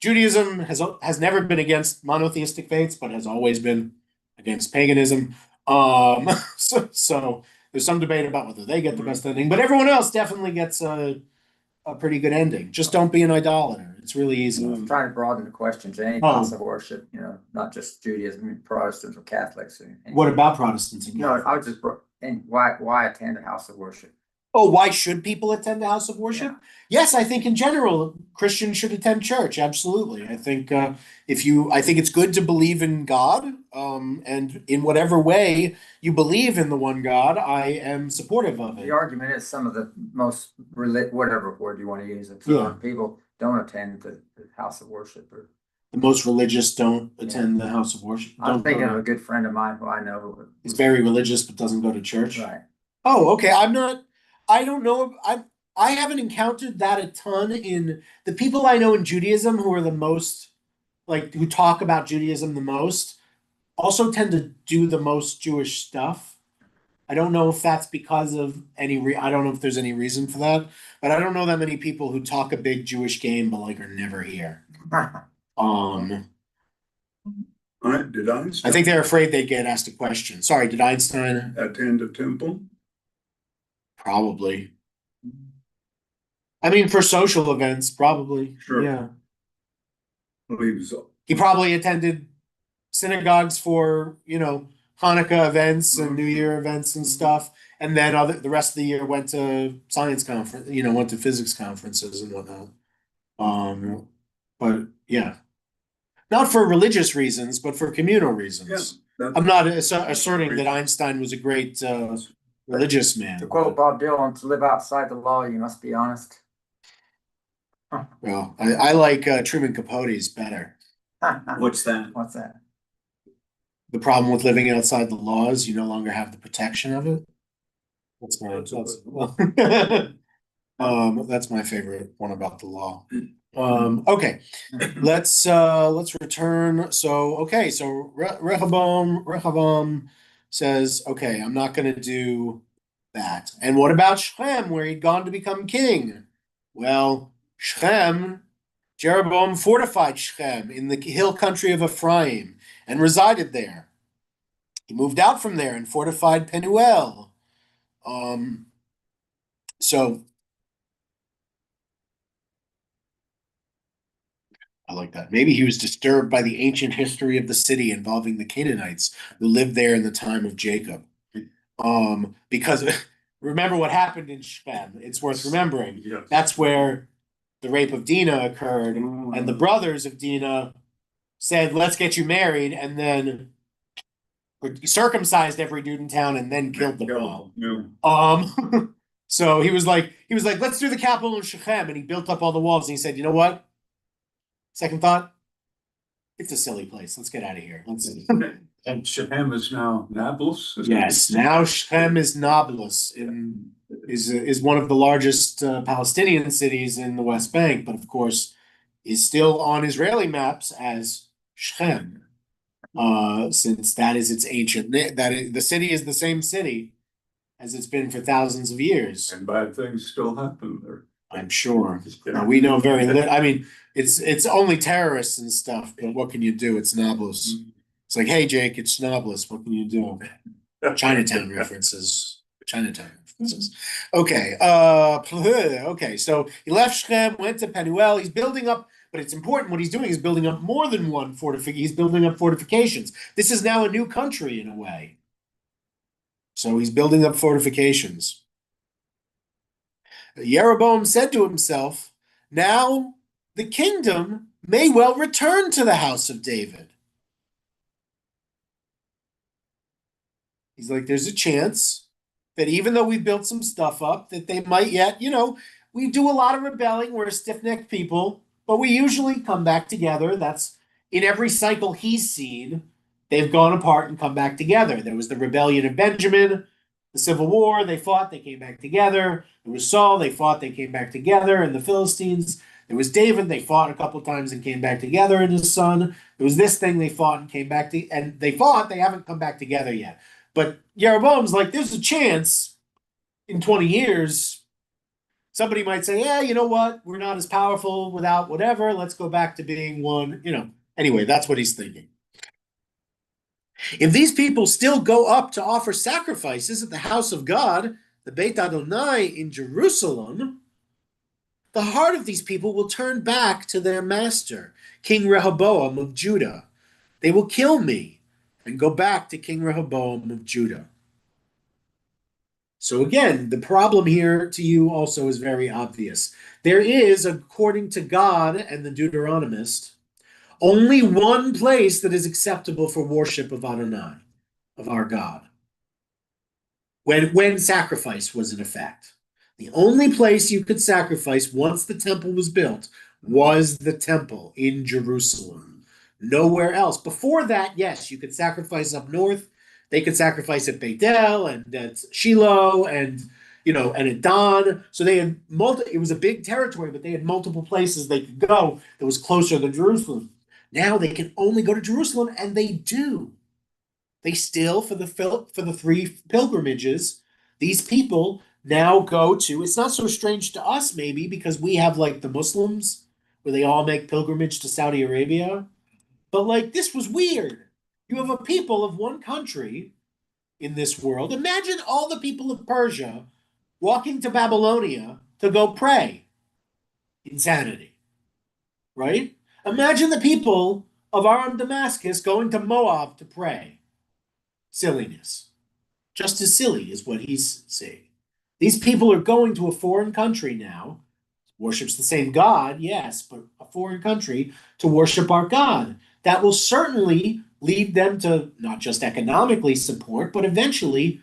Judaism has never been against monotheistic faiths, but has always been against paganism. So there's some debate about whether they get the best ending, but everyone else definitely gets a pretty good ending. Just don't be an idolater. It's really easy. I'm trying to broaden the question to any Oh. house of worship, not just Judaism, I mean, Protestants or Catholics. What about Protestants? No, I was just, and why attend a house of worship? Oh, why should people attend a house of worship? Yes, I think in general Christians should attend church. Absolutely, I think I think it's good to believe in God, and in whatever way you believe in the one God, I am supportive of it. The argument is some of the most whatever word you want to use, people don't attend the house of worship, or The most religious don't attend the house of worship. I'm thinking of a good friend of mine who I know. He's very religious but doesn't go to church. Right. Oh, okay. I don't know. I haven't encountered that a ton in the people I know in Judaism who are the most, like, who talk about Judaism the most, also tend to do the most Jewish stuff. I don't know if that's because of I don't know if there's any reason for that, but I don't know that many people who talk a big Jewish game but like are never here. Did Einstein I think they're afraid they'd get asked a question. Sorry, did Einstein? attend a temple? Probably. I mean, for social events, probably. Sure. Yeah. Well, he was He probably attended synagogues for, Hanukkah events and New Year events and stuff. And then the rest of the year went to science conference, went to physics conferences and whatnot. But yeah. Not for religious reasons, but for communal reasons. Yeah, I'm not asserting that Einstein was a great religious man. To quote Bob Dylan, to live outside the law, you must be honest. Well, I like Truman Capote's better. What's that? What's that? The problem with living outside the law is you no longer have the protection of it. That's my favorite one about the law. Okay, let's return. So Rehoboam says, okay, I'm not going to do that. And what about Shechem, where he'd gone to become king? Well, Shechem, Jeroboam fortified Shechem in the hill country of Ephraim and resided there. He moved out from there and fortified Penuel. So I like that. Maybe he was disturbed by the ancient history of the city involving the Canaanites who lived there in the time of Jacob. Because remember what happened in Shechem. It's worth remembering. Yes. That's where the rape of Dinah occurred, and the brothers of Dinah said, let's get you married, and then circumcised every dude in town and then killed them all. Yeah. So he was like, let's do the capital in Shechem, and he built up all the walls, and he said, you know what? Second thought, it's a silly place. Let's get out of here. And Shechem is now Nablus? Yes, now Shechem is Nablus, is one of the largest Palestinian cities in the West Bank, but of course, is still on Israeli maps as Shechem, since that is its ancient the city is the same city as it's been for thousands of years. And bad things still happen there. I'm sure. Now, we know very little. I mean, it's only terrorists and stuff, but what can you do? It's Nablus. It's like, hey, Jake, it's Nablus. What can you do? Chinatown references. Okay. Okay. So he left Shechem, went to Penuel. He's building up, but it's important what he's doing is building up more than one fortification. He's building up fortifications. This is now a new country in a way. So he's building up fortifications. Jeroboam said to himself, now the kingdom may well return to the house of David. He's like, there's a chance that even though we built some stuff up, that they might yet, we do a lot of rebelling. We're a stiff-necked people, but we usually come back together. That's in every cycle he's seen. They've gone apart and come back together. There was the rebellion of Benjamin, the Civil War, they fought, they came back together. There was Saul, they fought, they came back together, and the Philistines. There was David, they fought a couple times and came back together, and his son. There was this thing, they fought and came back and they fought, they haven't come back together yet. But Jeroboam's like, there's a chance in 20 years, somebody might say, yeah, you know what? We're not as powerful without whatever. Let's go back to being one, Anyway, that's what he's thinking. If these people still go up to offer sacrifices at the house of God, the Beit Adonai in Jerusalem, the heart of these people will turn back to their master, King Rehoboam of Judah. They will kill me and go back to King Rehoboam of Judah. So again, the problem here to you also is very obvious. There is, according to God and the Deuteronomist, only one place that is acceptable for worship of Adonai, of our God, when sacrifice was in effect. The only place you could sacrifice once the temple was built was the temple in Jerusalem. Nowhere else. Before that, yes, you could sacrifice up north. They could sacrifice at Beit El and at Shiloh and at Dan. So they had it was a big territory, but they had multiple places they could go that was closer than Jerusalem. Now they can only go to Jerusalem, and they do. They still, for the 3 pilgrimages, these people now go to, it's not so strange to us maybe, because we have like the Muslims, where they all make pilgrimage to Saudi Arabia. But like, this was weird. You have a people of one country in this world. Imagine all the people of Persia walking to Babylonia to go pray. Insanity. Right? Imagine the people of Aram Damascus going to Moab to pray. Silliness. Just as silly is what he's saying. These people are going to a foreign country now, worships the same God, yes, but a foreign country to worship our God. That will certainly lead them to not just economically support, but eventually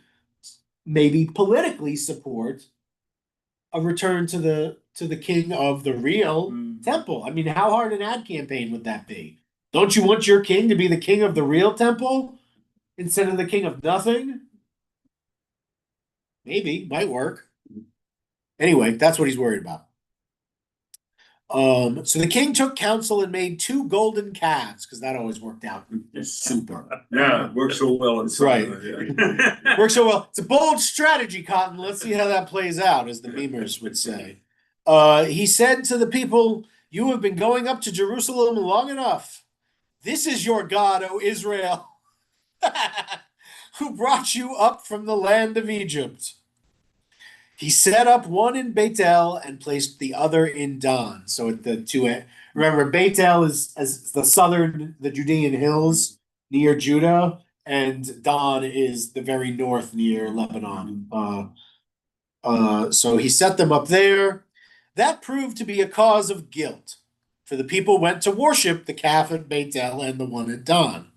maybe politically support a return to the king of the real temple. I mean, how hard an ad campaign would that be? Don't you want your king to be the king of the real temple instead of the king of nothing? Maybe, might work. Anyway, that's what he's worried about. So the king took counsel and made 2 golden calves, because that always worked out super. Yeah, it works so well. It's right. Works so well. It's a bold strategy, Cotton. Let's see how that plays out, as the memers would say. He said to the people, you have been going up to Jerusalem long enough. This is your God, O Israel, who brought you up from the land of Egypt. He set up one in Beit El and placed the other in Dan. So at the 2, remember, Beit El is as the Judean hills near Judah, and Dan is the very north near Lebanon. So he set them up there. That proved to be a cause of guilt, for the people went to worship the calf at Beit El and the one at Dan.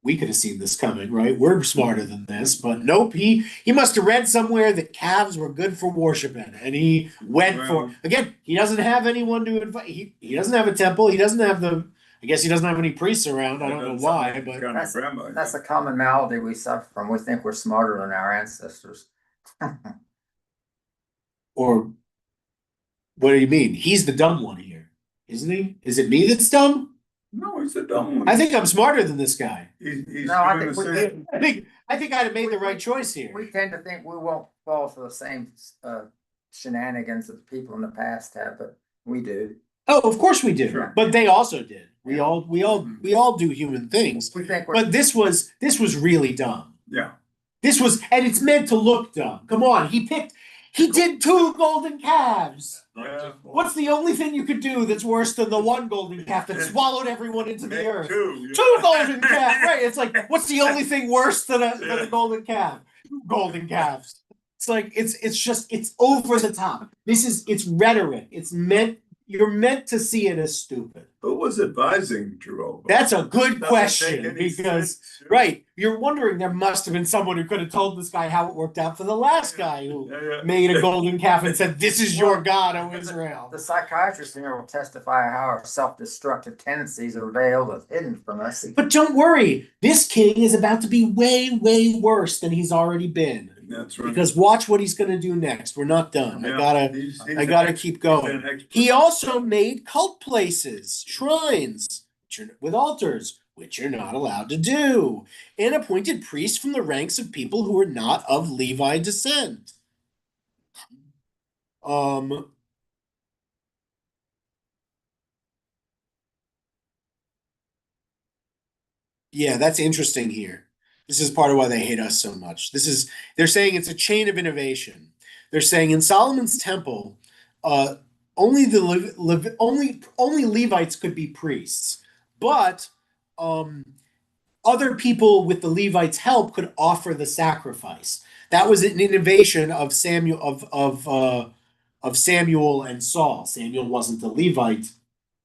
We could have seen this coming, right? We're smarter than this, but nope. He must have read somewhere that calves were good for worshiping, and he went for. Again, he doesn't have anyone to invite. He doesn't have a temple. He doesn't have I guess he doesn't have any priests around. I don't know why, but that's a common malady we suffer from. We think we're smarter than our ancestors. or What do you mean? He's the dumb one here, isn't he? Is it me that's dumb? No, he's a dumb one. I think I'm smarter than this guy. He's No, I doing think the same. I think I'd have made the right choice here. We tend to think we won't fall for the same shenanigans that the people in the past have, but we do. Oh, of course we did, Sure. but they also did. We all do human things. We think we're. But this was really dumb. Yeah, And it's meant to look dumb. Come on, he did 2 golden calves. yeah. What's the only thing you could do that's worse than the 1 golden calf that swallowed everyone into the Make earth? two. 2 golden calves, right? It's like, what's the only thing worse than a golden calf? 2 golden calves. It's like it's over the top. It's rhetoric. You're meant to see it as stupid. Who was advising Jerome? That's a good Doesn't question make any because sense. right, you're wondering there must have been someone who could have told this guy how it worked out for the last guy who Yeah. made a golden calf and said, "This is your God, O Israel." The psychiatrist here will testify how our self-destructive tendencies are veiled and hidden from us. But don't worry, this king is about to be way, way worse than he's already been. That's right. Because watch what he's gonna do next. We're not done. Yeah, I gotta keep going. he's an expert. He also made cult places, shrines, with altars, which you're not allowed to do, and appointed priests from the ranks of people who were not of Levi descent. Yeah, that's interesting here. This is part of why they hate us so much. They're saying it's a chain of innovation. They're saying in Solomon's temple, only only Levites could be priests, but other people with the Levites' help could offer the sacrifice. That was an innovation of Samuel of Samuel and Saul. Samuel wasn't a Levite,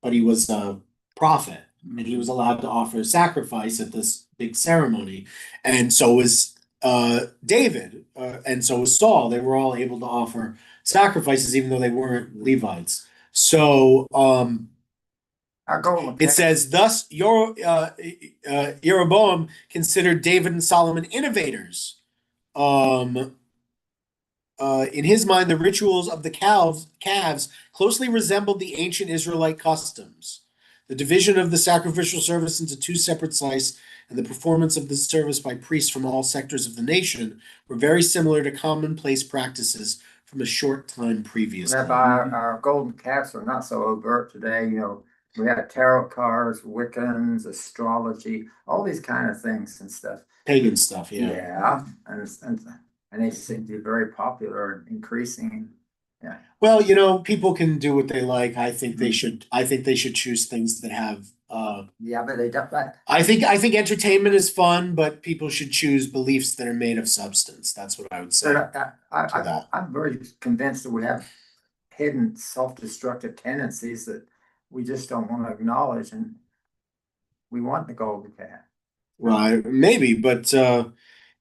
but he was a prophet, and he was allowed to offer a sacrifice at this big ceremony. And so was David, and so was Saul. They were all able to offer sacrifices, even though they weren't Levites. So it says, thus Jeroboam considered David and Solomon innovators. In his mind, the rituals of the calves closely resembled the ancient Israelite customs. The division of the sacrificial service into 2 separate sites and the performance of the service by priests from all sectors of the nation were very similar to commonplace practices from a short time previously. Rabbi, our golden calves are not so overt today. You know, we have tarot cards, Wiccans, astrology, all these kind of things and stuff. Pagan stuff, yeah. Yeah, and they seem to be very popular and increasing. Yeah. Well, people can do what they like. I think they should choose things that have Yeah, but they don't. I think entertainment is fun, but people should choose beliefs that are made of substance. That's what I would say. I'm very convinced that we have hidden self-destructive tendencies that we just don't want to acknowledge, and we want the golden calf. Well, maybe, but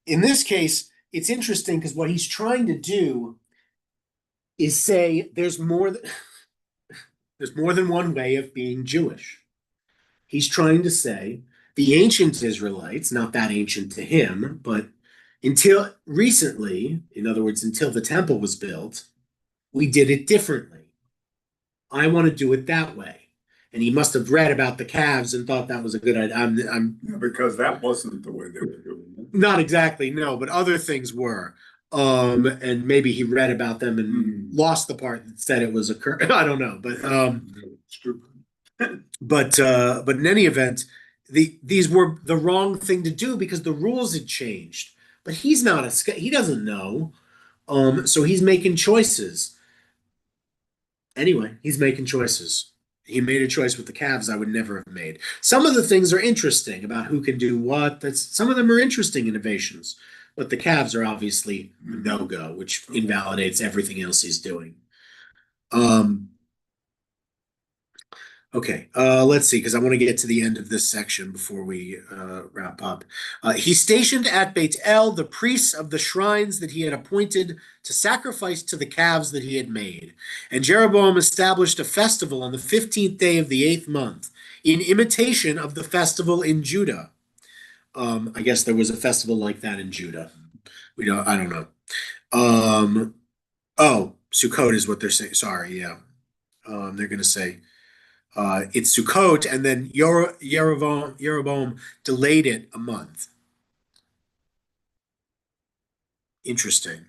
in this case, it's interesting because what he's trying to do is say there's more than one way of being Jewish. He's trying to say the ancient Israelites, not that ancient to him, but until recently, in other words, until the temple was built, we did it differently. I want to do it that way. And he must have read about the calves and thought that was a good idea. Because that wasn't the way they were doing it. Not exactly, no, but other things were. And maybe he read about them and lost the part that said it was a curse. I don't know, but but in any event, these were the wrong thing to do because the rules had changed. But he's not he doesn't know. So he's making choices. Anyway, he's making choices. He made a choice with the calves I would never have made. Some of the things are interesting about who can do what. Some of them are interesting innovations, but the calves are obviously a no-go, which invalidates everything else he's doing. Okay, let's see, because I want to get to the end of this section before we wrap up. He stationed at Beit El the priests of the shrines that he had appointed to sacrifice to the calves that he had made. And Jeroboam established a festival on the 15th day of the 8th month, in imitation of the festival in Judah. I guess there was a festival like that in Judah. I don't know. Oh, Sukkot is what they're saying. Sorry, yeah. They're going to say it's Sukkot, and then Jeroboam delayed it a month. Interesting.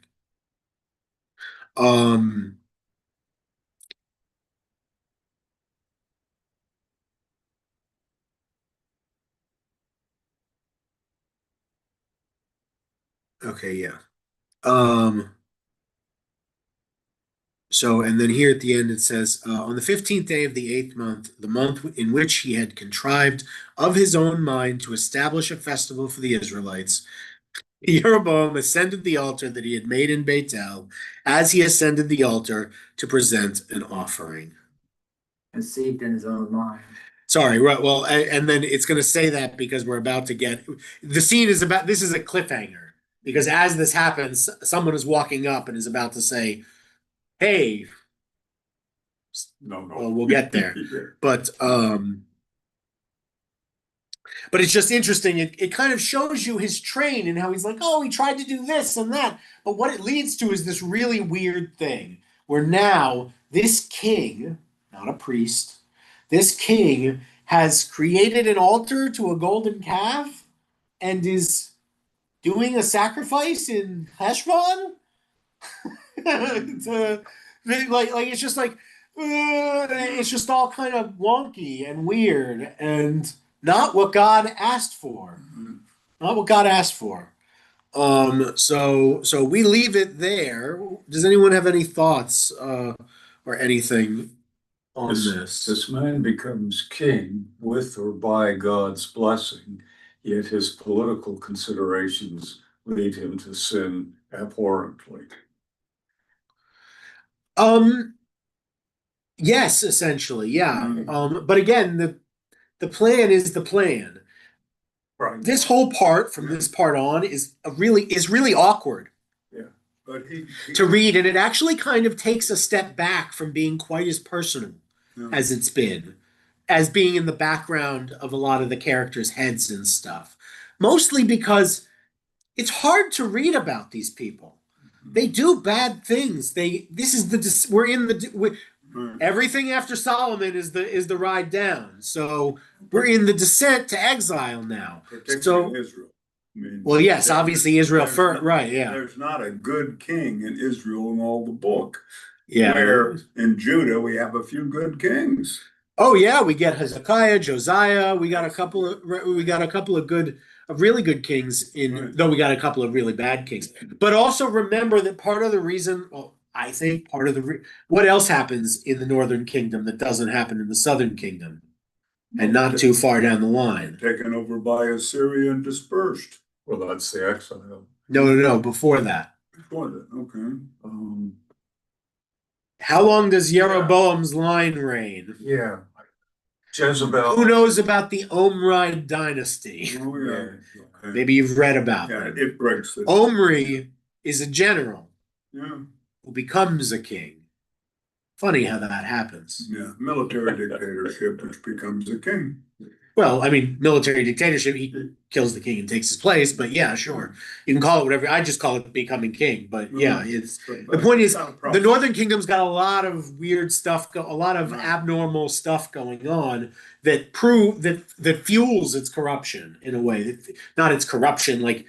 Okay, yeah. So, and then here at the end it says, on the 15th day of the 8th month, the month in which he had contrived of his own mind to establish a festival for the Israelites, Jeroboam ascended the altar that he had made in Bethel, as he ascended the altar to present an offering. Conceived in his own mind. Sorry, right, well, and then it's going to say that because we're about to get, the scene is about, this is a cliffhanger, because as this happens, someone is walking up and is about to say, hey, No, no. well, we'll get there. But it's just interesting. It kind of shows you his train and how he's like, oh, he tried to do this and that. But what it leads to is this really weird thing where now this king, not a priest, this king has created an altar to a golden calf and is doing a sacrifice in Heshbon. It's just like it's just all kind of wonky and weird and not what God asked for. Not what God asked for. So we leave it there. Does anyone have any thoughts or anything on this? This man becomes king with or by God's blessing, yet his political considerations lead him to sin abhorrently. Yes, essentially, yeah. But again, the plan is the plan. Right. This whole part from this part on is really awkward. Yeah, but he to read, and it actually kind of takes a step back from being quite as personal as it's been, as being in the background of a lot of the characters' heads and stuff. Mostly because it's hard to read about these people. They do bad things. Everything after Solomon is the ride down. So we're in the descent to exile now. So Israel. I mean, well, yes, obviously Israel first, right? Yeah. There's not a good king in Israel in all the book. Yeah. Where in Judah we have a few good kings. Oh yeah, we get Hezekiah, Josiah. We got a couple of really good kings though we got a couple of really bad kings. But also remember that part of the reason, well, I think part of what else happens in the northern kingdom that doesn't happen in the southern kingdom, and not too far down the line. Taken over by Assyria and dispersed. Well, that's the exile. No, before that. Before that, okay. How long does Jeroboam's line reign? Yeah. Jezebel. Who knows about the Omride dynasty? Oh, yeah. Okay. Maybe you've read about Yeah, them. it breaks it. Omri is a general Yeah. who becomes a king. Funny how that happens. Yeah, military dictatorship, which becomes a king. Well, I mean, military dictatorship, he kills the king and takes his place, but yeah, sure. You can call it whatever. I just call it becoming king, but yeah, the point is, the Northern Kingdom's got a lot of weird stuff, a lot of abnormal stuff going on that fuels its corruption in a way. Not its corruption like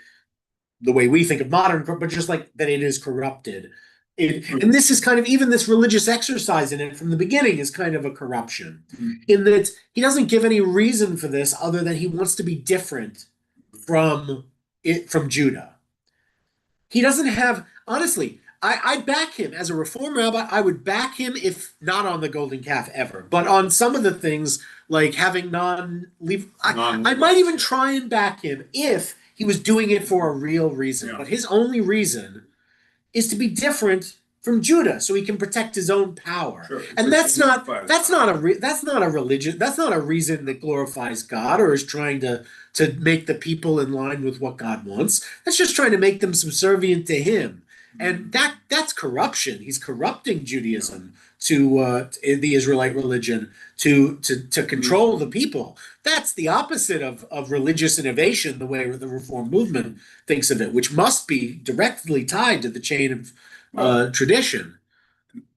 the way we think of modern, but just like that it is corrupted. And this is kind of, even this religious exercise in it from the beginning is kind of a corruption, in that he doesn't give any reason for this other than he wants to be different from Judah. He doesn't have, honestly, I back him as a Reform rabbi. I would back him if not on the golden calf ever, but on some of the things like having I might even try and back him if he was doing it for a real reason. Yeah. But his only reason is to be different from Judah, so he can protect his own power. Sure. And that's not a religion. That's not a reason that glorifies God or is trying to make the people in line with what God wants. That's just trying to make them subservient to him. And that's corruption. He's corrupting Judaism to the Israelite religion to control the people. That's the opposite of religious innovation, the way the Reform movement thinks of it, which must be directly tied to the chain of tradition.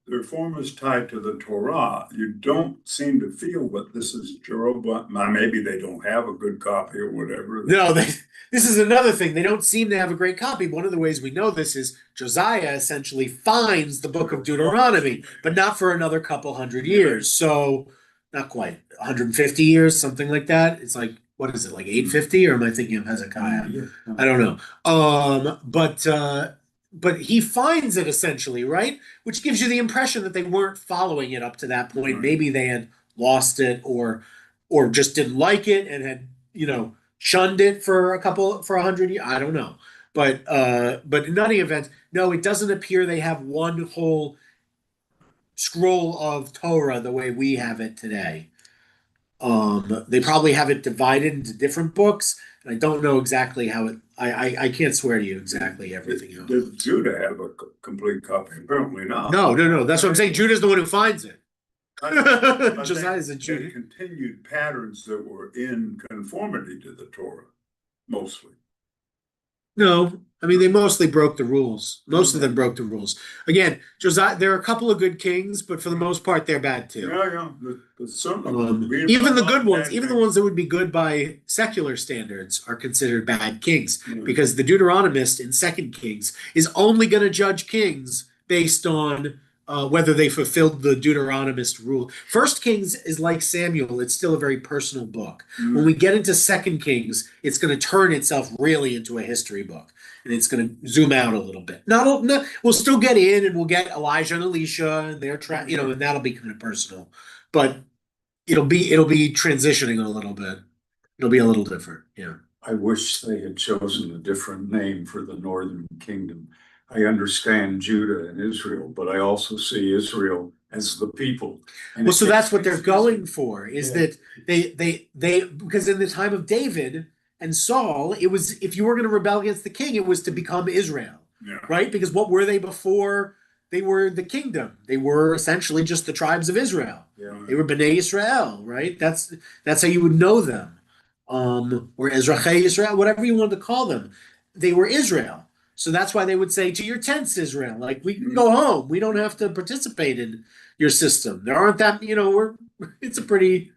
the reform is tied to the Torah. You don't seem to feel that this is Jeroboam. Maybe they don't have a good copy or whatever. No, this is another thing. They don't seem to have a great copy. One of the ways we know this is Josiah essentially finds the book of Deuteronomy, but not for another couple hundred years. So not quite 150 years, something like that. It's like, what is it, like 850? Or am I thinking of Hezekiah? Yeah. I don't know. But he finds it essentially, right? Which gives you the impression that they weren't following it up to that point. Right. Maybe they had lost it or just didn't like it and had, shunned it for 100 years. I don't know. But in any event, no, it doesn't appear they have one whole scroll of Torah the way we have it today. They probably have it divided into different books, and I don't know exactly how it. I can't swear to you exactly everything else. Does Judah have a complete copy? Apparently not. No. That's what I'm saying. Judah's the one who finds it. But Josiah's a they Judah. continued patterns that were in conformity to the Torah, mostly. No, I mean they mostly broke the rules. Most of them broke the rules. Again, Josiah. There are a couple of good kings, but for the most part, they're bad too. Yeah. But certainly. Even the good ones, even the ones that would be good by secular standards, are considered bad kings because the Deuteronomist in Second Kings is only going to judge kings based on whether they fulfilled the Deuteronomist rule. First Kings is like Samuel; it's still a very personal book. When we get into Second Kings, it's going to turn itself really into a history book, and it's going to zoom out a little bit. We'll still get in, and we'll get Elijah and Elisha, and their and that'll be kind of personal, but it'll be transitioning a little bit. It'll be a little different. Yeah. I wish they had chosen a different name for the northern kingdom. I understand Judah and Israel, but I also see Israel as the people. And Well, so that's what they're going for, is that they because in the time of David and Saul, it was, if you were going to rebel against the king, it was to become Israel, right? Because what were they before they were the kingdom? They were essentially just the tribes of Israel. They were Bnei Israel, right? That's how you would know them. Or Ezrachei Israel, whatever you wanted to call them. They were Israel. So that's why they would say, to your tents, Israel, like, we can go home. We don't have to participate in your system. There aren't that, it's a pretty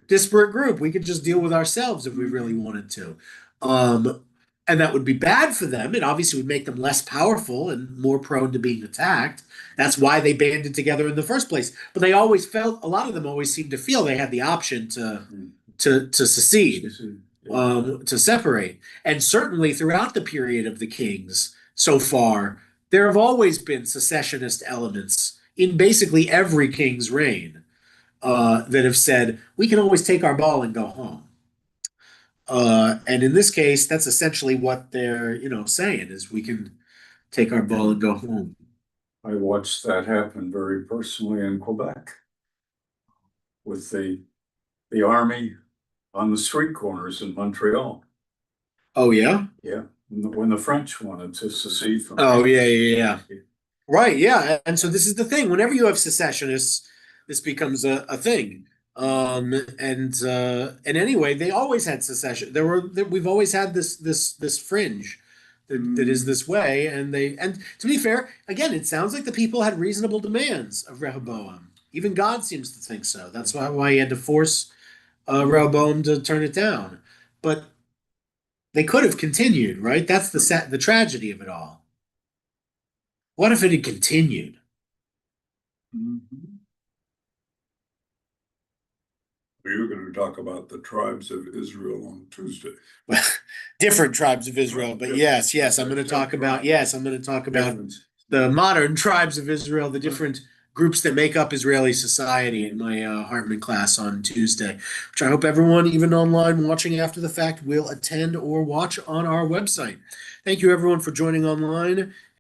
disparate group. We could just deal with ourselves if we really wanted to. And that would be bad for them. It obviously would make them less powerful and more prone to being attacked. That's why they banded together in the first place. But they always felt, a lot of them always seemed to feel they had the option to secede. To separate. And certainly throughout the period of the kings so far, there have always been secessionist elements in basically every king's reign that have said, we can always take our ball and go home. And in this case, that's essentially what they're, saying, is we can take our ball and go home. I watched that happen very personally in Quebec with the army on the street corners in Montreal. Oh, yeah? Yeah, when the French wanted to secede from. Oh, yeah. Right, yeah. And so this is the thing. Whenever you have secessionists, this becomes a thing. And anyway, they always had secession. We've always had this fringe that is this way. And to be fair, again, it sounds like the people had reasonable demands of Rehoboam. Even God seems to think so. That's why he had to force Rehoboam to turn it down. But they could have continued, right? That's the tragedy of it all. What if it had continued? We were going to talk about the tribes of Israel on Tuesday. Well, different tribes of Israel, but yes, I'm going to talk about the modern tribes of Israel, the different groups that make up Israeli society in my Hartman class on Tuesday, which I hope everyone, even online watching after the fact, will attend or watch on our website. Thank you, everyone, for joining online.